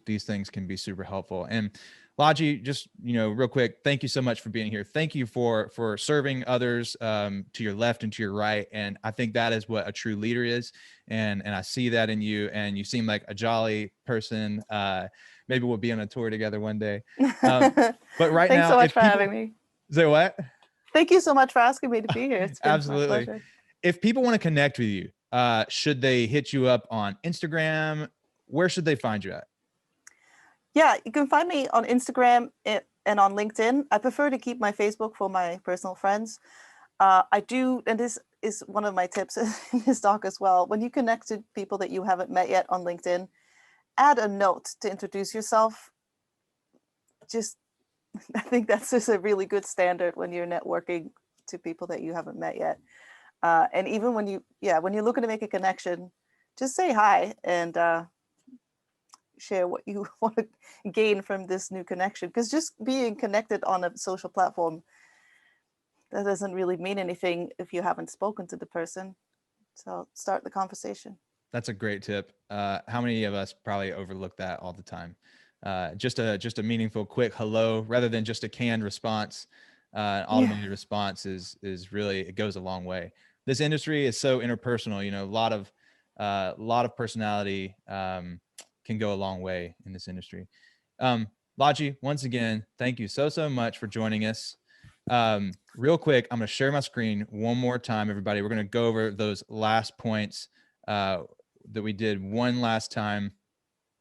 these things can be super helpful. And Laji, just real quick, thank you so much for being here. Thank you for serving others to your left and to your right. And I think that is what a true leader is. And I see that in you. And you seem like a jolly person. Maybe we'll be on a tour together one day. But right Thanks now, so much if for having people me. say what? Thank you so much for asking me to be here. It's been my Absolutely. pleasure. If people want to connect with you, should they hit you up on Instagram? Where should they find you at? Yeah, you can find me on Instagram and on LinkedIn. I prefer to keep my Facebook for my personal friends. I do, and this is one of my tips in this doc as well. When you connect to people that you haven't met yet on LinkedIn, add a note to introduce yourself. Just, I think that's just a really good standard when you're networking to people that you haven't met yet. And even when you're looking to make a connection, just say hi and share what you want to gain from this new connection. Because just being connected on a social platform, that doesn't really mean anything if you haven't spoken to the person. So start the conversation. That's a great tip. How many of us probably overlook that all the time? Just a meaningful, quick hello, rather than just a canned response. Yeah. Automated response is really, it goes a long way. This industry is so interpersonal. A lot of personality can go a long way in this industry. Lachi, once again, thank you so much for joining us. Real quick, I'm going to share my screen one more time, everybody. We're going to go over those last points that we did one last time.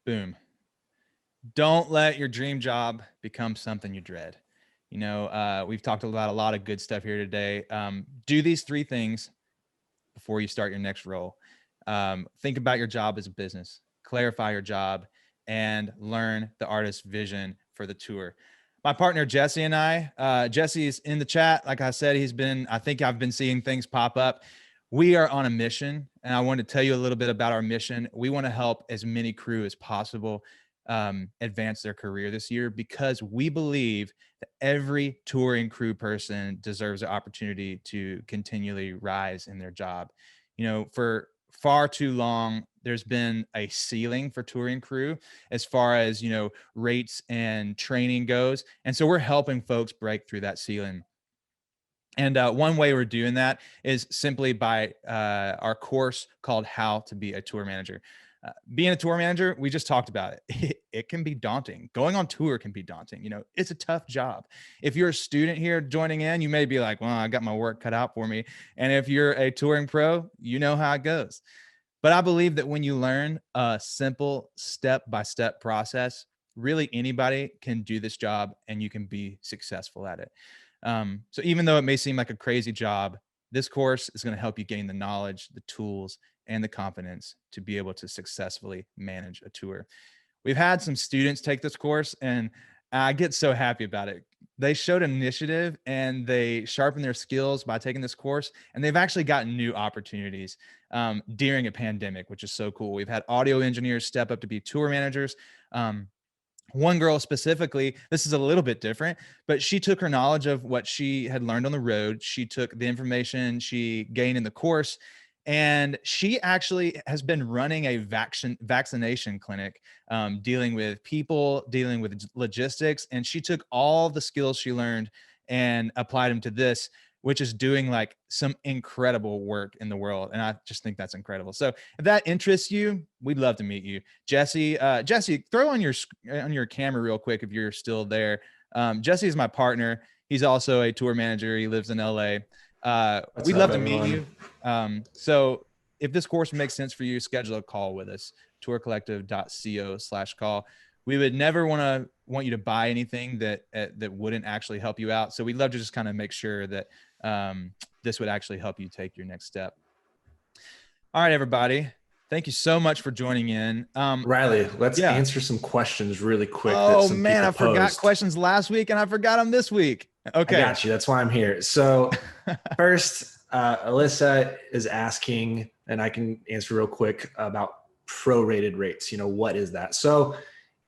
Boom. Don't let your dream job become something you dread. We've talked about a lot of good stuff here today. Do these 3 things before you start your next role. Think about your job as a business, clarify your job, and learn the artist's vision for the tour. My partner Jesse and I, Jesse is in the chat. Like I said, I think I've been seeing things pop up. We are on a mission, and I want to tell you a little bit about our mission. We want to help as many crew as possible advance their career this year, because we believe that every touring crew person deserves the opportunity to continually rise in their job. For far too long, there's been a ceiling for touring crew as far as, rates and training goes. And so we're helping folks break through that ceiling. And one way we're doing that is simply by our course called How to Be a Tour Manager. Being a tour manager, we just talked about it. It can be daunting. Going on tour can be daunting. It's a tough job. If you're a student here joining in, you may be like, well, I got my work cut out for me. And if you're a touring pro, you know how it goes. But I believe that when you learn a simple step-by-step process, really anybody can do this job and you can be successful at it. So even though it may seem like a crazy job, this course is going to help you gain the knowledge, the tools, and the confidence to be able to successfully manage a tour. We've had some students take this course, and I get so happy about it. They showed initiative and they sharpened their skills by taking this course, and they've actually gotten new opportunities during a pandemic, which is so cool. We've had audio engineers step up to be tour managers. One girl specifically, this is a little bit different, but she took her knowledge of what she had learned on the road. She took the information she gained in the course, and she actually has been running a vaccination clinic, dealing with people, dealing with logistics. And she took all the skills she learned and applied them to this, which is doing like some incredible work in the world. And I just think that's incredible. So if that interests you, we'd love to meet you. Jesse, throw on your camera real quick if you're still there. Jesse is my partner. He's also a tour manager. He lives in LA. We'd love to meet you. So if this course makes sense for you, schedule a call with us, tourcollective.co/call. We would never want you to buy anything that wouldn't actually help you out. So we'd love to just kind of make sure that this would actually help you take your next step. All right, everybody. Thank you so much for joining in. Riley, let's answer some questions really quick. Oh man, I forgot questions last week and I forgot them this week. Okay. I got you. That's why I'm here. So first, Alyssa is asking, and I can answer real quick about prorated rates. What is that? So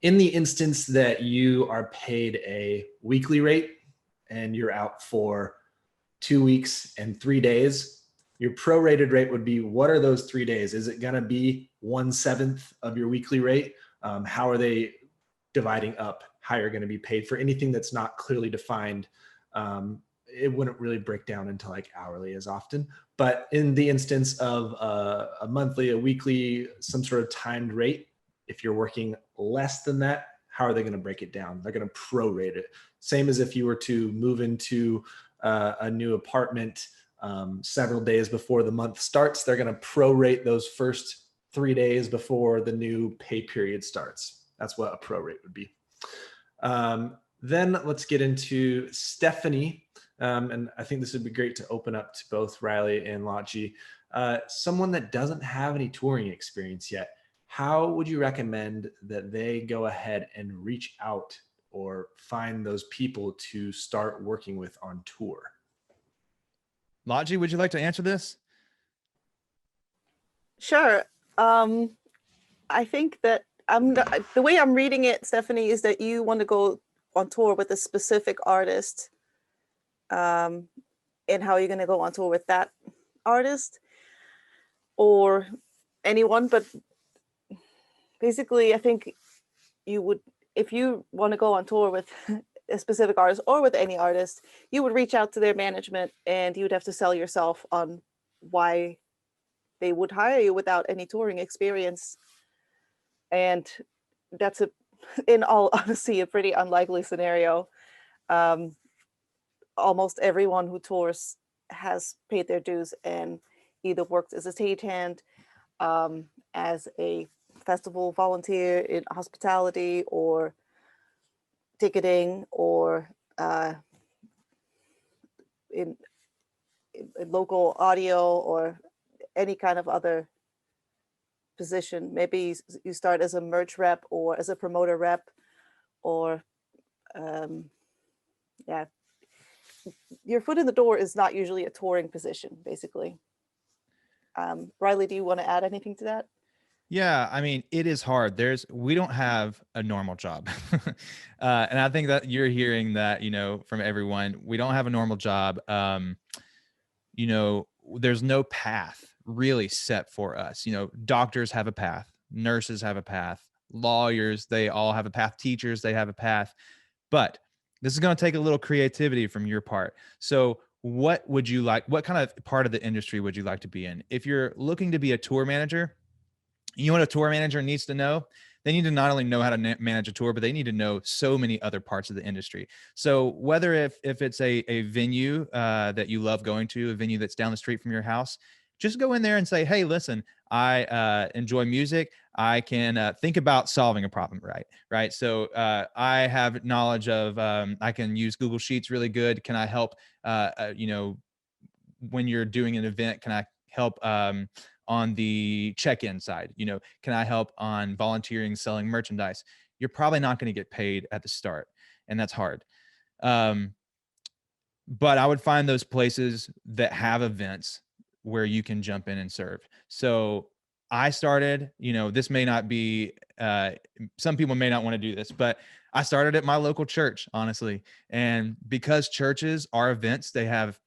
in the instance that you are paid a weekly rate and you're out for 2 weeks and 3 days, your prorated rate would be, what are those 3 days? Is it going to be 1/7 of your weekly rate? How are they dividing up how you're going to be paid for anything that's not clearly defined? It wouldn't really break down into like hourly as often, but in the instance of a monthly, a weekly, some sort of timed rate, if you're working less than that, how are they going to break it down? They're going to prorate it. Same as if you were to move into a new apartment several days before the month starts, they're going to prorate those first 3 days before the new pay period starts. That's what a prorate would be. Then let's get into Stephanie. And I think this would be great to open up to both Riley and Lotji. Someone that doesn't have any touring experience yet, how would you recommend that they go ahead and reach out or find those people to start working with on tour? Lotji, would you like to answer this? Sure. I think that the way I'm reading it, Stephanie, is that you want to go on tour with a specific artist, and how you're going to go on tour with that artist or anyone. But basically, I think you would, if you want to go on tour with a specific artist or with any artist, you would reach out to their management and you would have to sell yourself on why they would hire you without any touring experience. And that's in all honesty, a pretty unlikely scenario. Almost everyone who tours has paid their dues and either worked as a stagehand, as a festival volunteer in hospitality or ticketing, or in local audio, or any kind of other position. Maybe you start as a merch rep or as a promoter rep, or your foot in the door is not usually a touring position, basically. Riley, do you want to add anything to that? Yeah, I mean, it is hard. We don't have a normal job. And I think that you're hearing that, from everyone. We don't have a normal job. There's no path really set for us. Doctors have a path, nurses have a path, lawyers, they all have a path, teachers, they have a path. But this is going to take a little creativity from your part. So what would you like? What kind of part of the industry would you like to be in? If you're looking to be a tour manager, you know what a tour manager needs to know? They need to not only know how to manage a tour, but they need to know so many other parts of the industry. So whether if it's a venue that you love going to, a venue that's down the street from your house, just go in there and say, hey, listen, I enjoy music. I can think about solving a problem, right? So I have knowledge of, I can use Google Sheets really good. Can I help, when you're doing an event, can I help on the check-in side. You know, can I help on volunteering, selling merchandise? You're probably not going to get paid at the start, and that's hard. But I would find those places that have events where you can jump in and serve. So I started, you know, this may not be, some people may not want to do this, but I started at my local church, honestly. And because churches are events, they have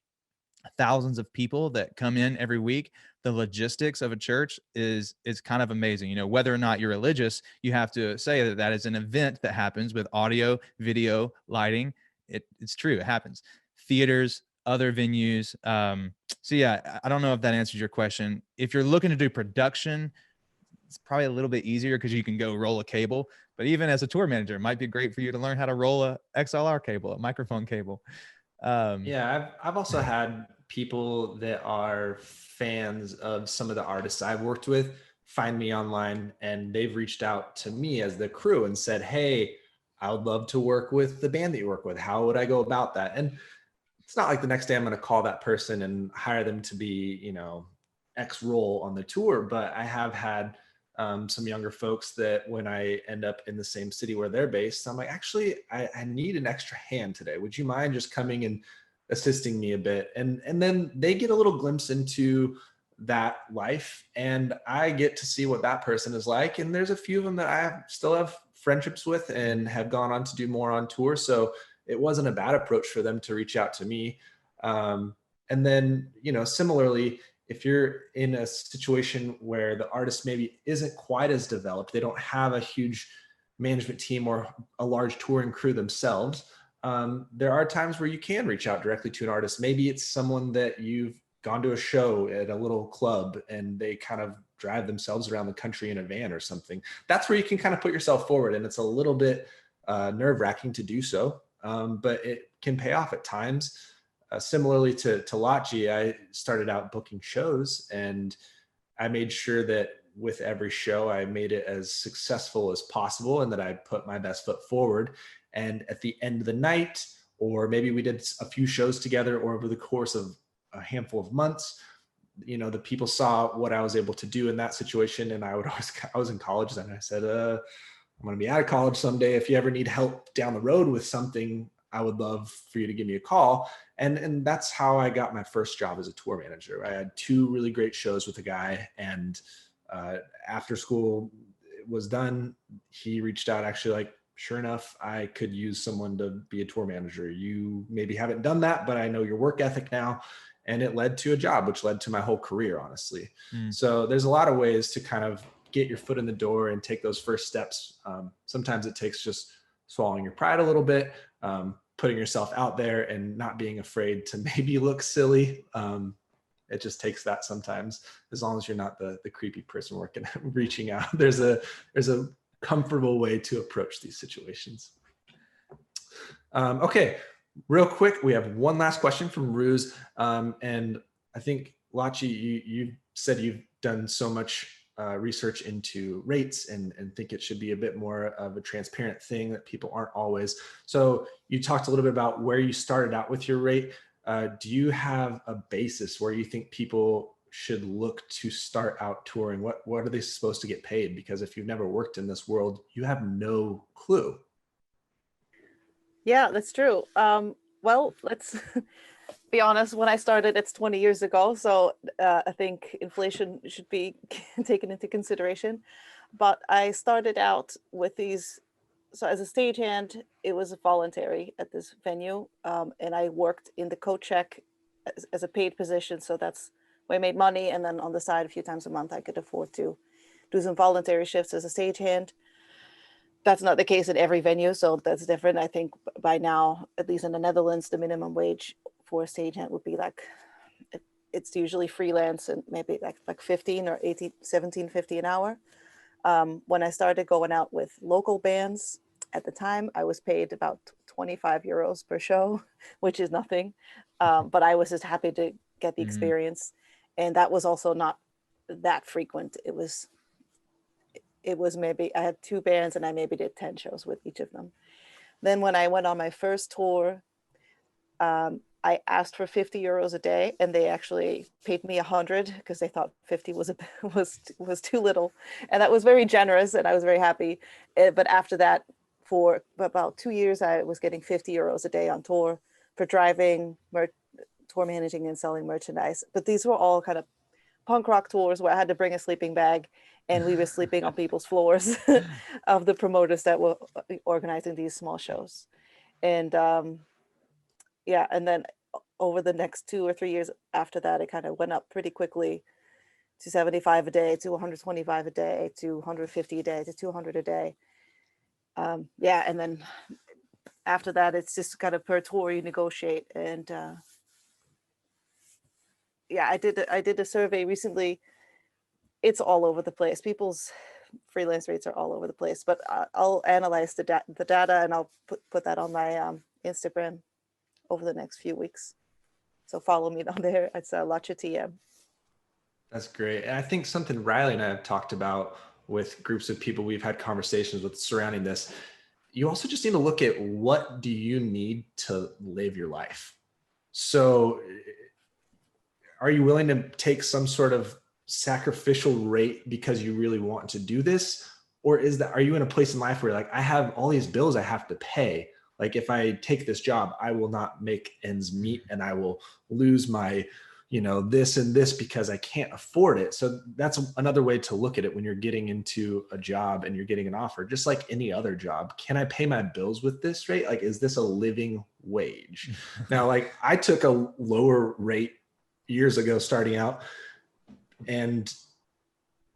thousands of people that come in every week. The logistics of a church is kind of amazing. You know, whether or not you're religious, you have to say that that is an event that happens with audio, video, lighting. It's true. It happens. Theaters, other venues. So yeah, I don't know if that answers your question. If you're looking to do production, it's probably a little bit easier because you can go roll a cable. But even as a tour manager, it might be great for you to learn how to roll a XLR cable, a microphone cable. Yeah, I've also had people that are fans of some of the artists I've worked with find me online, and they've reached out to me as the crew and said, "Hey, I would love to work with the band that you work with. How would I go about that?" And it's not like the next day I'm going to call that person and hire them to be, you know, X role on the tour, but I have had some younger folks that when I end up in the same city where they're based, I'm like, actually, I need an extra hand today. Would you mind just coming and assisting me a bit? And then they get a little glimpse into that life, and I get to see what that person is like. And there's a few of them that still have friendships with and have gone on to do more on tour. So it wasn't a bad approach for them to reach out to me. And then, you know, similarly, if you're in a situation where the artist maybe isn't quite as developed, they don't have a huge management team or a large touring crew themselves, there are times where you can reach out directly to an artist. Maybe it's someone that you've gone to a show at a little club and they kind of drive themselves around the country in a van or something. That's where you can kind of put yourself forward, and it's a little bit nerve-wracking to do so, but it can pay off at times. Similarly to Lachi, I started out booking shows, and I made sure that with every show, I made it as successful as possible and that I put my best foot forward. And at the end of the night, or maybe we did a few shows together, or over the course of a handful of months, you know, the people saw what I was able to do in that situation. And I was in college then. I said, I'm going to be out of college someday. If you ever need help down the road with something, I would love for you to give me a call. And that's how I got my first job as a tour manager. I had 2 really great shows with a guy, and after school was done, he reached out actually like, sure enough, I could use someone to be a tour manager. You maybe haven't done that, but I know your work ethic now. And it led to a job, which led to my whole career, honestly. So there's a lot of ways to kind of get your foot in the door and take those first steps. Sometimes it takes just swallowing your pride a little bit, putting yourself out there and not being afraid to maybe look silly. It just takes that sometimes, as long as you're not the creepy person working, reaching out. There's a comfortable way to approach these situations. Okay, real quick, we have one last question from Ruse. And I think, Lachi, you said you've done so much research into rates and think it should be a bit more of a transparent thing that people aren't always. So you talked a little bit about where you started out with your rate. Do you have a basis where you think people should look to start out touring? What are they supposed to get paid? Because if you've never worked in this world, you have no clue. Yeah, that's true. Well, let's be honest. When I started, it's 20 years ago. So I think inflation should be taken into consideration. But I started out with these. So as a stagehand, it was voluntary at this venue. And I worked in the coat check as a paid position. So that's where I made money. And then on the side, a few times a month, I could afford to do some voluntary shifts as a stagehand. That's not the case in every venue, so that's different. I think by now, at least in the Netherlands, the minimum wage for a stagehand would be like, it's usually freelance and maybe like 15 or 18, 17.50 an hour. When I started going out with local bands at the time, I was paid about 25 euros per show, which is nothing. But I was just happy to get the experience. And that was also not that frequent. It was maybe, I had 2 bands and I maybe did 10 shows with each of them. Then when I went on my first tour, I I asked for 50 euros a day, and they actually paid me 100 because they thought 50 was was too little, and that was very generous, and I was very happy. But after that, for about 2 years, I was getting 50 euros a day on tour for driving, tour managing, and selling merchandise. But these were all kind of punk rock tours where I had to bring a sleeping bag, and we were sleeping on people's floors of the promoters that were organizing these small shows. And yeah, and then over the next 2 or 3 years after that, it kind of went up pretty quickly to 75 a day, to 125 a day, to 150 a day, to 200 a day. Yeah, and then after that, it's just kind of per tour you negotiate. And yeah, I did a survey recently. It's all over the place. People's freelance rates are all over the place, but I'll analyze the data, and I'll put that on my Instagram over the next few weeks. So follow me down there. It's Lacha TM. That's great. And I think something Riley and I have talked about with groups of people we've had conversations with surrounding this, you also just need to look at what do you need to live your life. So are you willing to take some sort of sacrificial rate because you really want to do this? Or are you in a place in life where like, I have all these bills I have to pay. Like if I take this job, I will not make ends meet, and I will lose my, this and this because I can't afford it. So that's another way to look at it when you're getting into a job and you're getting an offer, just like any other job. Can I pay my bills with this rate? Like, is this a living wage? Now, like I took a lower rate years ago starting out, and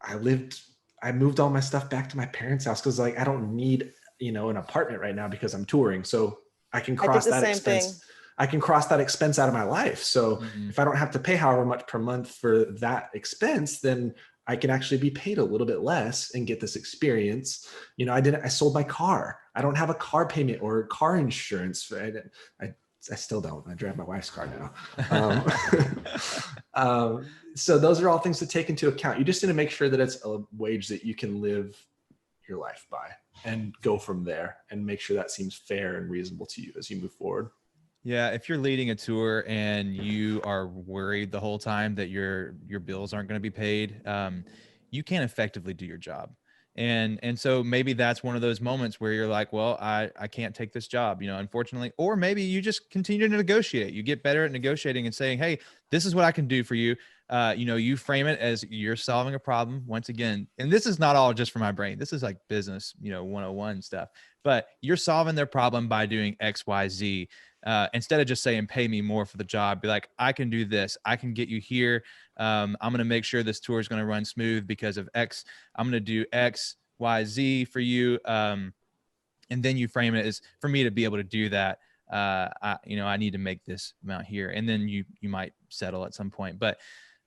I moved all my stuff back to my parents' house because like I don't need an apartment right now because I'm touring. So I can cross that expense. I can cross that expense out of my life. So if I don't have to pay however much per month for that expense, then I can actually be paid a little bit less and get this experience. I sold my car. I don't have a car payment or car insurance. I still don't. I drive my wife's car now. So those are all things to take into account. You just need to make sure that it's a wage that you can live your life by and go from there, and make sure that seems fair and reasonable to you as you move forward. Yeah, if you're leading a tour and you are worried the whole time that your bills aren't going to be paid, you can't effectively do your job. And so maybe that's one of those moments where you're like, well, I can't take this job, unfortunately. Or maybe you just continue to negotiate. You get better at negotiating and saying, hey, this is what I can do for you. You frame it as you're solving a problem once again. And this is not all just for my brain. This is like business, 101 stuff. But you're solving their problem by doing X, Y, Z. Instead of just saying, pay me more for the job, be like, I can do this. I can get you here. I'm going to make sure this tour is going to run smooth because of X. I'm going to do X, Y, Z for you. And then you frame it as, for me to be able to do that, I need to make this amount here. And then you might settle at some point. But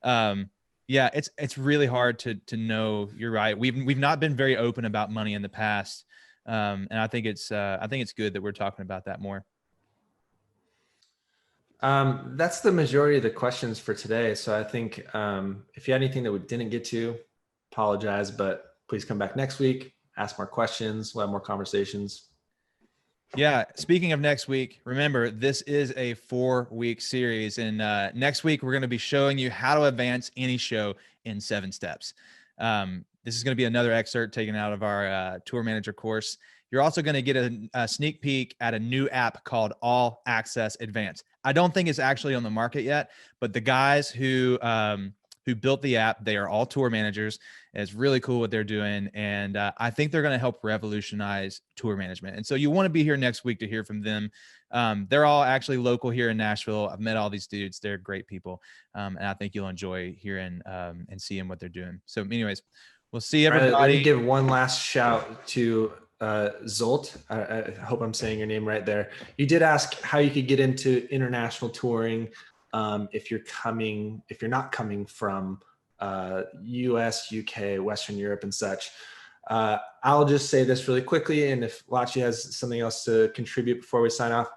yeah, it's really hard to know. You're right. We've not been very open about money in the past. And I think it's good that we're talking about that more. That's the majority of the questions for today. So I think if you had anything that we didn't get to, apologize, but please come back next week, ask more questions, we'll have more conversations. Yeah. Speaking of next week, remember, this is a 4-week series. And next week, we're going to be showing you how to advance any show in 7 steps. This is going to be another excerpt taken out of our tour manager course. You're also going to get a sneak peek at a new app called All Access Advance. I don't think it's actually on the market yet, but the guys who built the app, they are all tour managers. It's really cool what they're doing. And I think they're going to help revolutionize tour management. And so you want to be here next week to hear from them. They're all actually local here in Nashville. I've met all these dudes. They're great people. And I think you'll enjoy hearing and seeing what they're doing. So anyways, we'll see everybody. Let me give one last shout to Zolt. I hope I'm saying your name right there. You did ask how you could get into international touring if you're not coming from US, UK, Western Europe and such. I'll just say this really quickly, and if Lachi has something else to contribute before we sign off.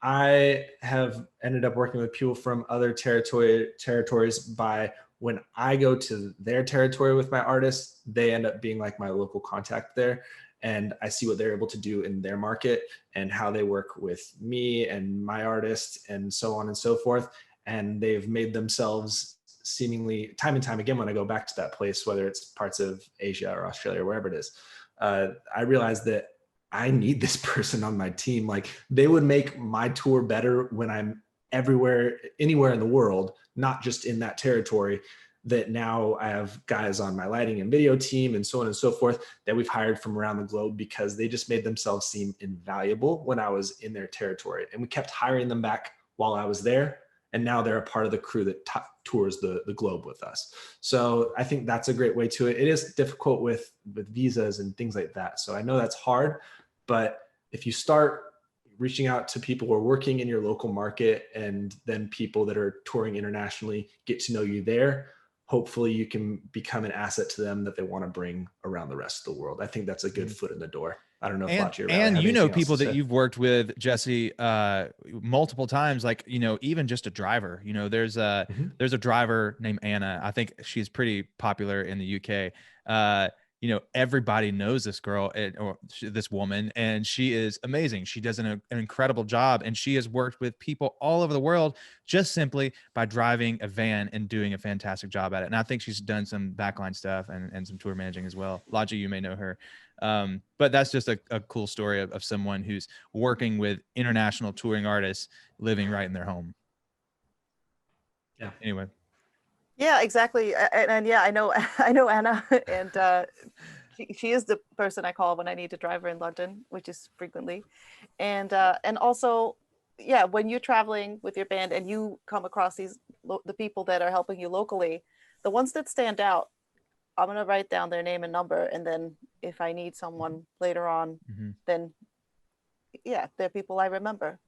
I have ended up working with people from other territories by when I go to their territory with my artists, they end up being like my local contact there. and I see what they're able to do in their market and how they work with me and my artist and so on and so forth. And they've made themselves seemingly time and time again, when I go back to that place, whether it's parts of Asia or Australia or wherever it is, I realized that I need this person on my team. Like, they would make my tour better when I'm everywhere, anywhere in the world, not just in that territory. That now I have guys on my lighting and video team and so on and so forth that we've hired from around the globe, because they just made themselves seem invaluable when I was in their territory. And we kept hiring them back while I was there. And now they're a part of the crew that tours the globe with us. So I think that's a great way to it. It is difficult with visas and things like that. So I know that's hard, but if you start reaching out to people who are working in your local market, and then people that are touring internationally get to know you there, hopefully you can become an asset to them that they want to bring around the rest of the world. I think that's a good foot in the door. I don't know if Lachi or Riley and have you know, anything else people to that say. you've worked with, Jesse, multiple times, like, you know, even just a driver, you know, there's a driver named Anna. I think she's pretty popular in the UK. You know, everybody knows this girl, this woman, and she is amazing. She does an incredible job, and she has worked with people all over the world just simply by driving a van and doing a fantastic job at it. And I think she's done some backline stuff and some tour managing as well. Lachi, you may know her. But that's just a cool story of someone who's working with international touring artists living right in their home. Yeah. Anyway. Yeah, exactly. And yeah, I know Anna, and she is the person I call when I need a driver in London, which is frequently. And also, yeah, when you're traveling with your band and you come across the people that are helping you locally, the ones that stand out, I'm gonna write down their name and number, and then if I need someone later on, then yeah, they're people I remember.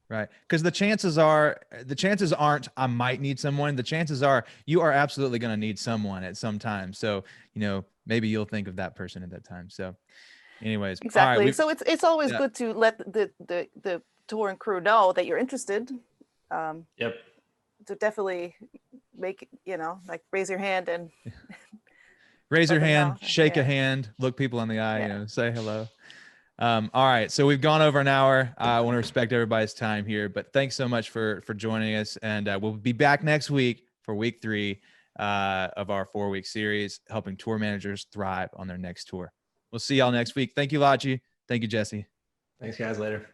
Right. Because the chances aren't I might need someone. The chances are you are absolutely going to need someone at some time. So, you know, maybe you'll think of that person at that time. So anyways, Exactly. all right, So it's always good to let the tour and crew know that you're interested. Yep. To definitely make, you know, like raise your hand and raise your hand, shake a Yeah. hand, look people in the eye, Yeah. you know, say hello. All right. So we've gone over an hour. I want to respect everybody's time here, but thanks so much for joining us. And we'll be back next week for week 3 of our 4-week series, helping tour managers thrive on their next tour. We'll see y'all next week. Thank you, Lachi. Thank you, Jesse. Thanks, guys. Later.